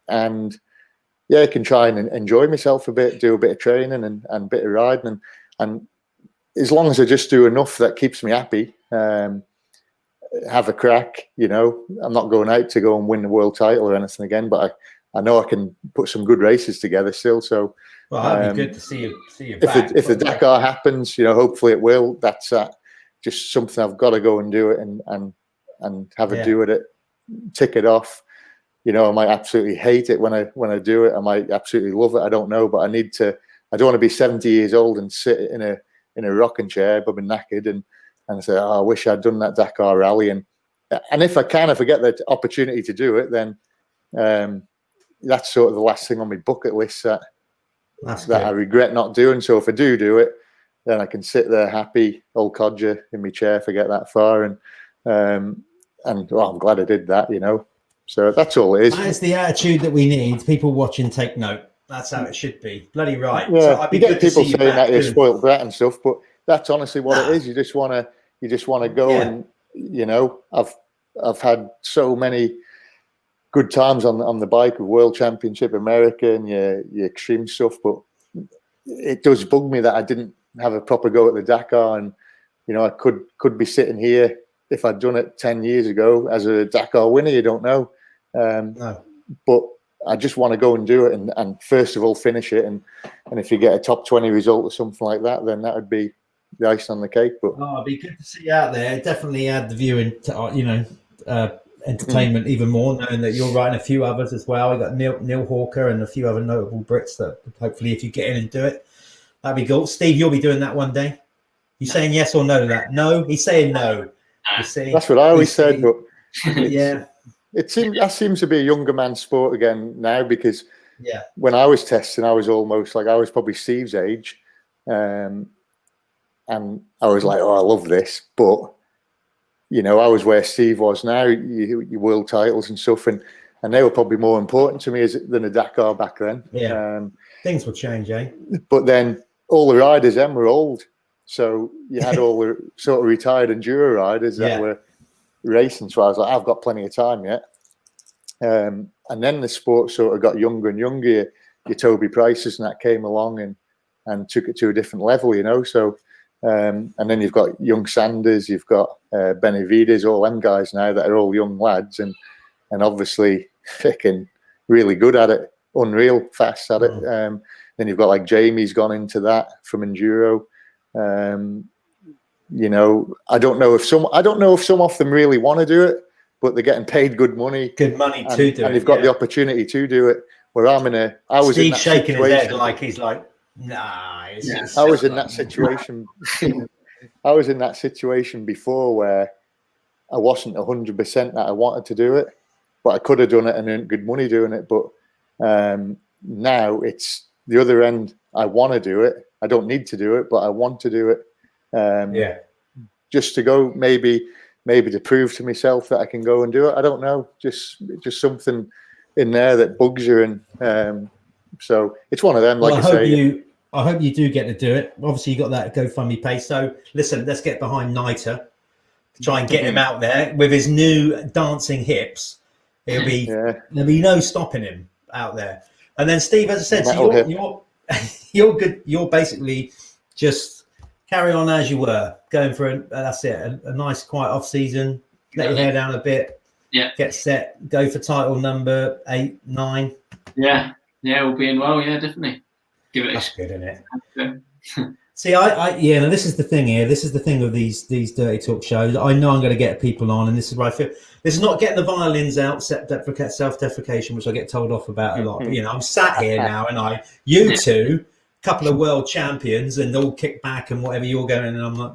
S3: And I can try and enjoy myself a bit, do a bit of training and a bit of riding, and as long as I just do enough that keeps me happy, have a crack. I'm not going out to go and win the world title or anything again, but I know I can put some good races together still. So,
S1: well, that'd be good to see you
S3: back. If the Dakar happens, hopefully it will. That's just something I've got to go and do it and have a do with it, tick it off. I might absolutely hate it when I do it. I might absolutely love it. I don't know, but I don't want to be 70 years old and sit in a rocking chair, but be knackered and say, I wish I'd done that Dakar rally. And if I get the opportunity to do it, then that's sort of the last thing on my bucket list that I regret not doing. So if I do it, then I can sit there happy, old codger in my chair if I get that far. And I'm glad I did that, So that's all it is.
S1: That's the attitude that we need. People watching, take note. That's how it should be. Bloody right.
S3: Yeah,
S1: so
S3: you get people saying that you're spoiled brat and stuff, but that's honestly what it is. You just want to go and I've had so many good times on the bike with World Championship, America, and your extreme stuff. But it does bug me that I didn't have a proper go at the Dakar, and I could be sitting here if I'd done it 10 years ago as a Dakar winner. You don't know,
S1: no.
S3: But I just want to go and do it, and first of all finish it, and if you get a top 20 result or something like that, then that would be the icing on the cake. But
S1: it'd be good to see you out there. Definitely add the viewing, entertainment even more, knowing that you're riding a few others as well. We got Neil Hawker and a few other notable Brits that hopefully, if you get in and do it, that'd be cool. Steve, you'll be doing that one day. You saying yes or no to that? No, he's saying no. You see,
S3: That's what I always said, but
S1: yeah,
S3: that seems to be a younger man's sport again now, because
S1: yeah,
S3: when I was testing, I was almost like, I was probably Steve's age, and I was like, oh, I love this, but you know, I was where Steve was now, your world titles and stuff, and they were probably more important to me than a Dakar back then.
S1: Yeah. Things will change, eh?
S3: But then all the riders then were old, so you had all the sort of retired enduro riders that were racing. So I was like, I've got plenty of time yet. And then the sport sort of got younger and younger. Your Toby Prices and that came along and took it to a different level, you know. So and then you've got young Sanders, you've got Benavides, all them guys now that are all young lads, and obviously freaking really good at it, unreal fast at it. Then you've got like Jamie's gone into that from enduro. You know, I don't know if some of them really want to do it, but they're getting paid good money
S1: to do it,
S3: and they've got the opportunity to do it. Where I was
S1: Steve
S3: in that
S1: shaking
S3: situation.
S1: his head like he's like, nah.
S3: I was in that situation. I was in that situation before where I wasn't 100% that I wanted to do it, but I could have done it and earned good money doing it. But now it's the other end. I want to do it. I don't need to do it, but I want to do it. Just to go, maybe to prove to myself that I can go and do it. I don't know. Just something in there that bugs you, and so it's one of them. Like
S1: I hope you do get to do it. Obviously, you got that GoFundMe page. So listen, let's get behind Niter. Try and get him out there with his new dancing hips. There'll be no stopping him out there. And then Steve, as I said, so you're good. You're basically just carry on as you were, going for a nice quiet off season. Let your hair down a bit.
S2: Yeah.
S1: Get set. Go for title number 8, 9.
S2: Yeah. All being well. Yeah, definitely. Give it.
S1: That's good, isn't it? See, now this is the thing here. This is the thing with these Dirty Talk shows. I know I'm going to get people on, and this is where I feel. This is not getting the violins out, self-deprecation, which I get told off about a lot. But, you know, I'm sat here now, and you two, couple of world champions, and all kick back and whatever you're going, and I'm like,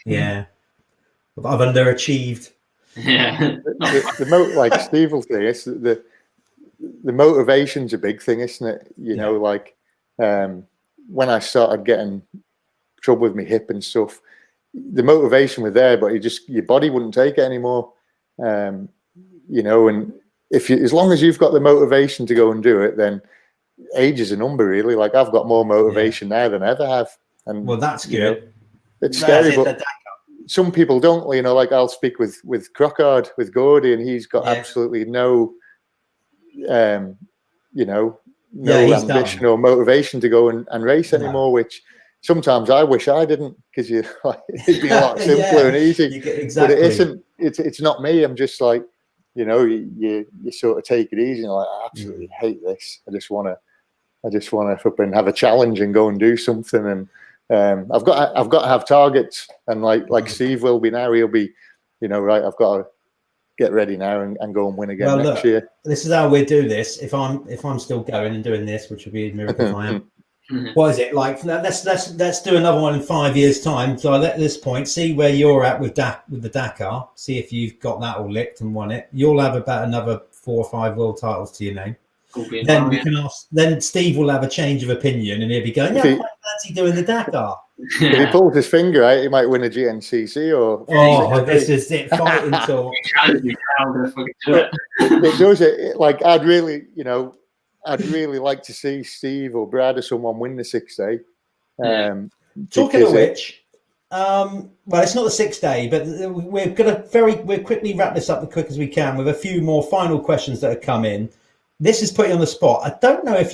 S1: yeah, I've underachieved.
S2: Yeah.
S3: Like Steve will say, it's the motivation's a big thing, isn't it? You know, like when I started getting trouble with my hip and stuff, the motivation was there, but your body wouldn't take it anymore. You know, and as long as you've got the motivation to go and do it, then age is a number, really. Like I've got more motivation now than I ever have. And
S1: well, that's good.
S3: You know, it's scary, but some people don't. You know, like I'll speak with Crockard, with Gordy, and he's got absolutely no, you know, no ambition or motivation to go and race anymore, which sometimes I wish I didn't, because it'd be a lot simpler and easy. But it isn't. It's not me. I'm just like, you know, you sort of take it easy. And like, I absolutely hate this. I just want to have a challenge and go and do something. And I've got to have targets. And like Steve will be now. He'll be, you know, right. I've got to get ready now and go and win again next year.
S1: This is how we do this. If I'm still going and doing this, which would be a miracle if I am. What is it like? Let's do another one in 5 years' time. So at this point, see where you're at with the Dakar. See if you've got that all licked and won it. You'll have about another 4 or 5 world titles to your name. Then we can ask. Then Steve will have a change of opinion, and he'll be going, "Yeah, I quite fancy doing the Dakar."
S3: If he pulls his finger out, he might win a GNCC or.
S1: Oh, this is it! Fighting talk.
S3: It does it. Like I'd really like to see Steve or Brad or someone win the 6 day.
S1: Talking of which, well, it's not the 6 day, but we're going to we'll quickly wrap this up as quick as we can with a few more final questions that have come in. This is putting you on the spot. I don't know if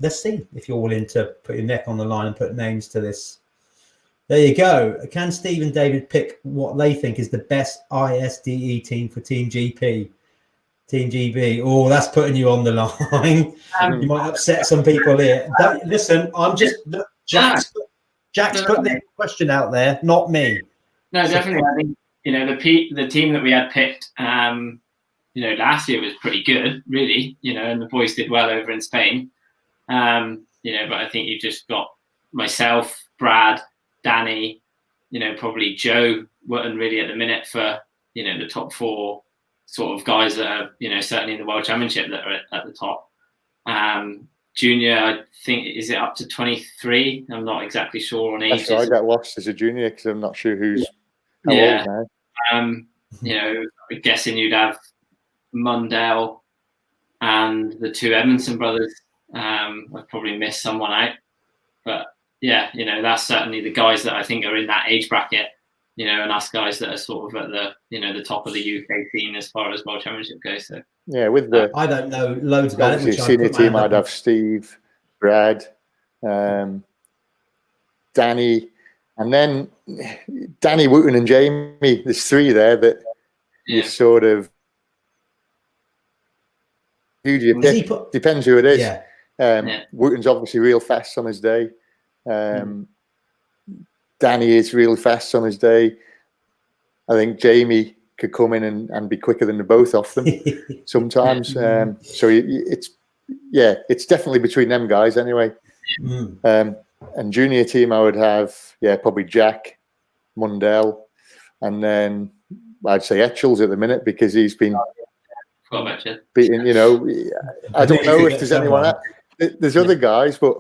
S1: let's see if you're willing to put your neck on the line and put names to this. There you go. Can Steve and David pick what they think is the best ISDE team for Team GP? Team GB. Oh, that's putting you on the line. You might upset some people here. Listen, I'm just Jack's put the question out there, not me.
S2: No, definitely. I think the team that we had picked, last year was pretty good, really. And the boys did well over in Spain. But I think you just got myself, Brad, Danny, probably Joe Wotton really at the minute for, the top 4 sort of guys that are, certainly in the World Championship that are at the top. Junior, I think, is it up to 23? I'm not exactly sure on ages.
S3: I got lost as a junior because I'm not sure who's how old now.
S2: I'm guessing you'd have Mundell and the 2 Edmondson brothers. I've probably missed someone out, but yeah, that's certainly the guys that I think are in that age bracket. And us guys that are sort of at the, the top of the UK scene as far as World Championship goes. So
S3: yeah, with the
S1: I don't know loads about it.
S3: Obviously, senior team, I'd have Steve, Brad, Danny, and then Danny, Wooten, and Jamie. There's 3 there that you sort of. Who do you pick? Depends who it is. Wooten's obviously real fast on his day. Danny is really fast on his day. I think Jamie could come in and be quicker than the both of them sometimes. So it's definitely between them guys anyway. And junior team, I would have probably Jack, Mundell, and then I'd say Etchells at the minute because he's been beating. I don't know if there's anyone else. There's other guys, but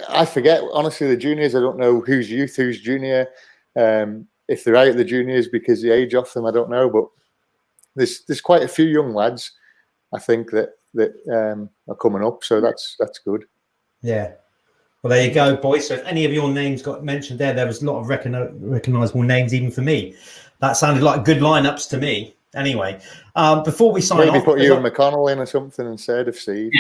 S3: I forget honestly the juniors. I don't know who's youth, who's junior. If they're out of the juniors because the age off them, I don't know. But there's quite a few young lads, I think that are coming up. So that's good. Yeah.
S1: Well, there you go, boys. So if any of your names got mentioned there was a lot of recognisable names even for me. That sounded like good lineups to me. Anyway, before we sign off,
S3: maybe put you and McConnell in or something instead of Steve.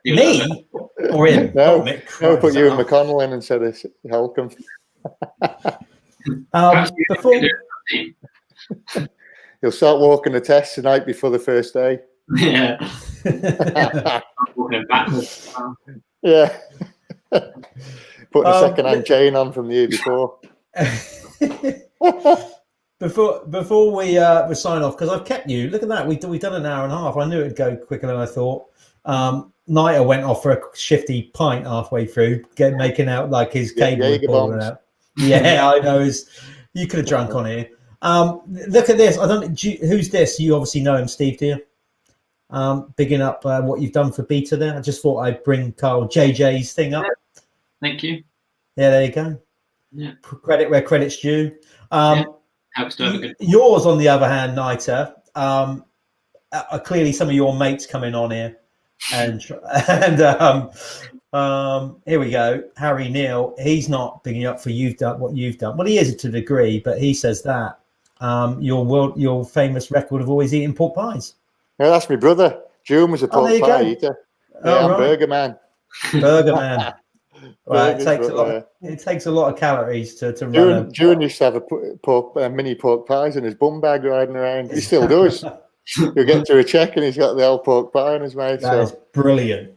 S1: Yeah. Me or him?
S3: No, put you and McConnell in instead of Holcombe.
S1: Before
S3: you'll start walking the test tonight before the first day.
S2: Yeah. Walking backwards.
S3: Yeah. Putting a second-hand chain on from the year before.
S1: Before we sign off, because I've kept you. Look at that. We've done an hour and a half. I knew it'd go quicker than I thought. Niter went off for a shifty pint halfway through, making out like his cable was falling out. Yeah, I know. You could have drunk on here. Look at this. I don't. Who's this? You obviously know him, Steve, do you? Bigging up what you've done for Beta there. I just thought I'd bring Carl JJ's thing up.
S2: Thank you.
S1: Yeah, there you go.
S2: Yeah.
S1: Credit where credit's due.
S2: Helps to have a good.
S1: Yours, on the other hand, Niter, clearly some of your mates coming on here, and here we go. Harry Neal, he's not bigging up for what you've done. Well, he is to a degree, but he says that your famous record of always eating pork pies.
S3: Yeah, that's my brother. June was a pork pie eater. Yeah, I'm
S1: right.
S3: Burger Man.
S1: Burger Man. Well, it takes a lot of calories to run.
S3: June used to have a mini pork pies in his bum bag riding around. He still does. You'll get to a check and he's got the old pork pie in his mouth.
S1: That is brilliant.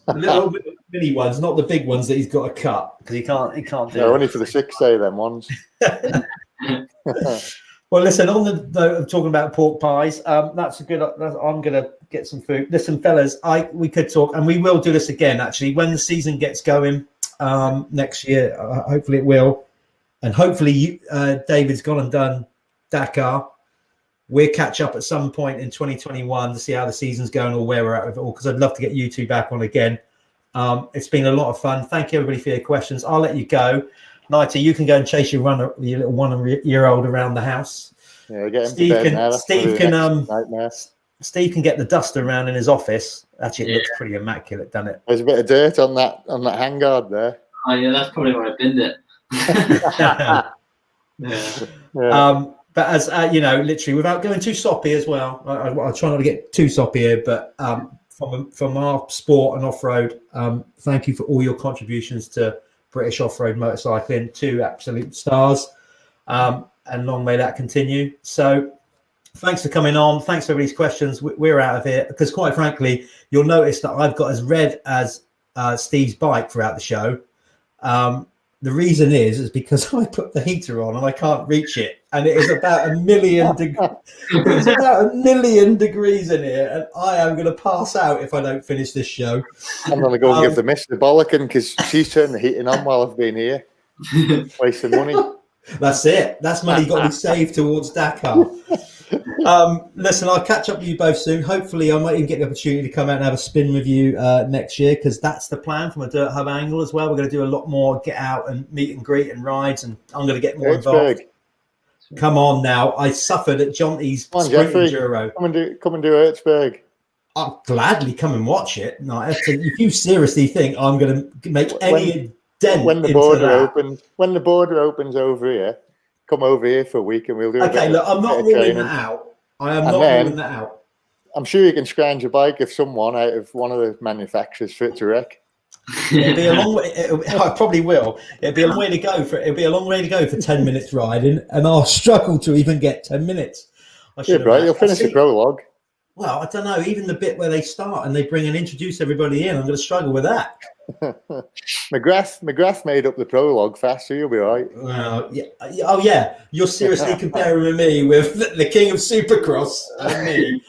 S1: Little mini ones, not the big ones that he's got to cut because he can't do.
S3: No, only for the 6th day, them ones.
S1: Well, listen, on the note of talking about pork pies, that's a good. I'm going to get some food. Listen, fellas, we could talk, and we will do this again, actually, when the season gets going next year. Hopefully it will. And hopefully David's gone and done Dakar. We'll catch up at some point in 2021 to see how the season's going or where we're at with it all, because I'd love to get you two back on again. It's been a lot of fun. Thank you, everybody, for your questions. I'll let you go. Niter, you can go and chase your little 1-year-old around the house.
S3: Yeah, get him to bed now.
S1: Steve can get the duster around in his office. Actually, it looks pretty immaculate, doesn't it?
S3: There's a bit of dirt on that handguard there.
S2: Oh yeah, that's probably where I binned it.
S1: Yeah. But as literally, without going too soppy as well, I'll try not to get too soppy here. But from our sport and off-road, thank you for all your contributions to British off-road motorcycling, 2 absolute stars, and long may that continue. So thanks for coming on. Thanks for everybody's questions. We're out of here because, quite frankly, you'll notice that I've got as red as Steve's bike throughout the show. The reason is because I put the heater on and I can't reach it, and it is about 1 million it's about 1 million degrees in here, and I am going to pass out if I don't finish this show.
S3: I'm going to go and give the miss the bollocking because she's turned the heating on while I've been here. Wasting money.
S1: That's it. That's money got to be saved towards Dakar. Listen, I'll catch up with you both soon. Hopefully, I might even get the opportunity to come out and have a spin with you next year, because that's the plan from a Dirt Hub angle as well. We're going to do a lot more get out and meet and greet and rides, and I'm going to get more involved. Come on now. I suffered at Jonty's sprint Enduro.
S3: Come and do Ertsberg.
S1: I'll gladly come and watch it. No, if you seriously think I'm going to make any dent
S3: when the
S1: into
S3: border
S1: that.
S3: opens, when the border opens over here, come over here for a week and we'll do.
S1: Okay, look, I'm not ruling that out. I am not ruling that out.
S3: I'm sure you can scrounge a bike of someone out of one of the manufacturers for it to wreck.
S1: It'll be a long way. I probably will. It'll be a long way to go for. It'll be a long way to go for 10 minutes riding, and I'll struggle to even get 10 minutes.
S3: You'll finish the prologue.
S1: Well, I don't know. Even the bit where they start and they bring and introduce everybody in, I'm going to struggle with that.
S3: McGrath made up the prologue fast, so you'll be all right.
S1: Well, yeah. Oh, yeah. You're seriously comparing me with the king of Supercross and me.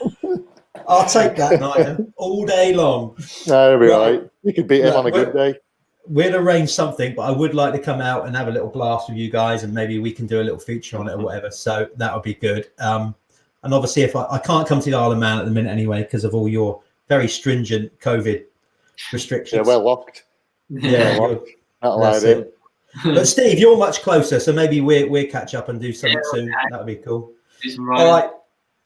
S1: I'll take that, night all day long.
S3: No, it'll be all right. You could beat him on a good day.
S1: We'll arrange something, but I would like to come out and have a little blast with you guys, and maybe we can do a little feature on it or whatever. So that would be good. And obviously, if I can't come to the Isle of Man at the minute anyway, because of all your very stringent COVID restrictions.
S3: Yeah, well locked.
S1: Yeah,
S3: not allowed in.
S1: But Steve, you're much closer, so maybe we'll catch up and do something soon. That would be cool. All right,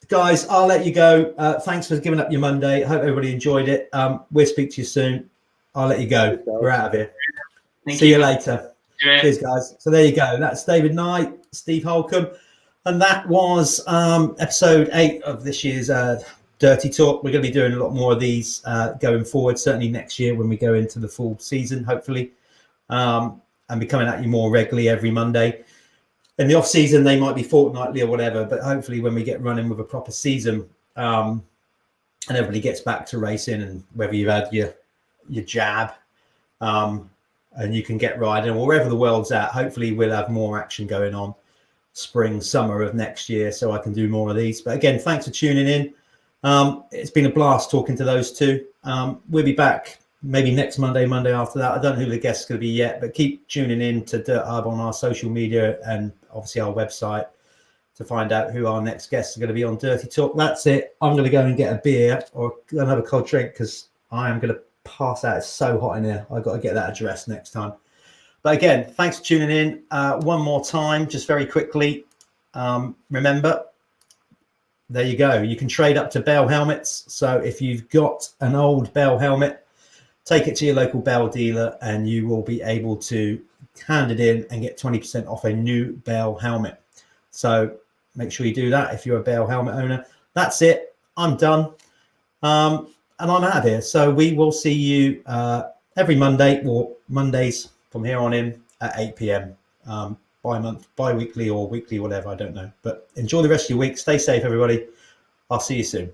S1: guys, I'll let you go. Thanks for giving up your Monday. I hope everybody enjoyed it. We'll speak to you soon. I'll let you go. We're out of here. See you later. Cheers, guys. So there you go. That's David Knight, Steve Holcombe. And that was episode 8 of this year's Dirty Talk. We're going to be doing a lot more of these going forward, certainly next year when we go into the full season, hopefully, and be coming at you more regularly every Monday. In the off season, they might be fortnightly or whatever, but hopefully when we get running with a proper season and everybody gets back to racing, and whether you've had your jab and you can get riding, or wherever the world's at, hopefully we'll have more action going on spring, summer of next year, so I can do more of these. But again, thanks for tuning in. It's been a blast talking to those two. We'll be back maybe next Monday after that. I don't know who the guest's going to be yet, but keep tuning in to Dirt Hub on our social media and obviously our website to find out who our next guests are going to be on Dirty Talk. That's it. I'm going to go and get a beer or another cold drink because I am going to pass out. It's so hot in here. I've got to get that addressed next time. But again, thanks for tuning in. One more time, just very quickly. Remember, there you go. You can trade up to Bell helmets. So if you've got an old Bell helmet, take it to your local Bell dealer and you will be able to hand it in and get 20% off a new Bell helmet. So make sure you do that if you're a Bell helmet owner. That's it. I'm done. And I'm out of here. So we will see you every Monday or Mondays from here on in at 8 p.m. Bi-weekly or weekly, whatever, I don't know. But enjoy the rest of your week. Stay safe, everybody. I'll see you soon.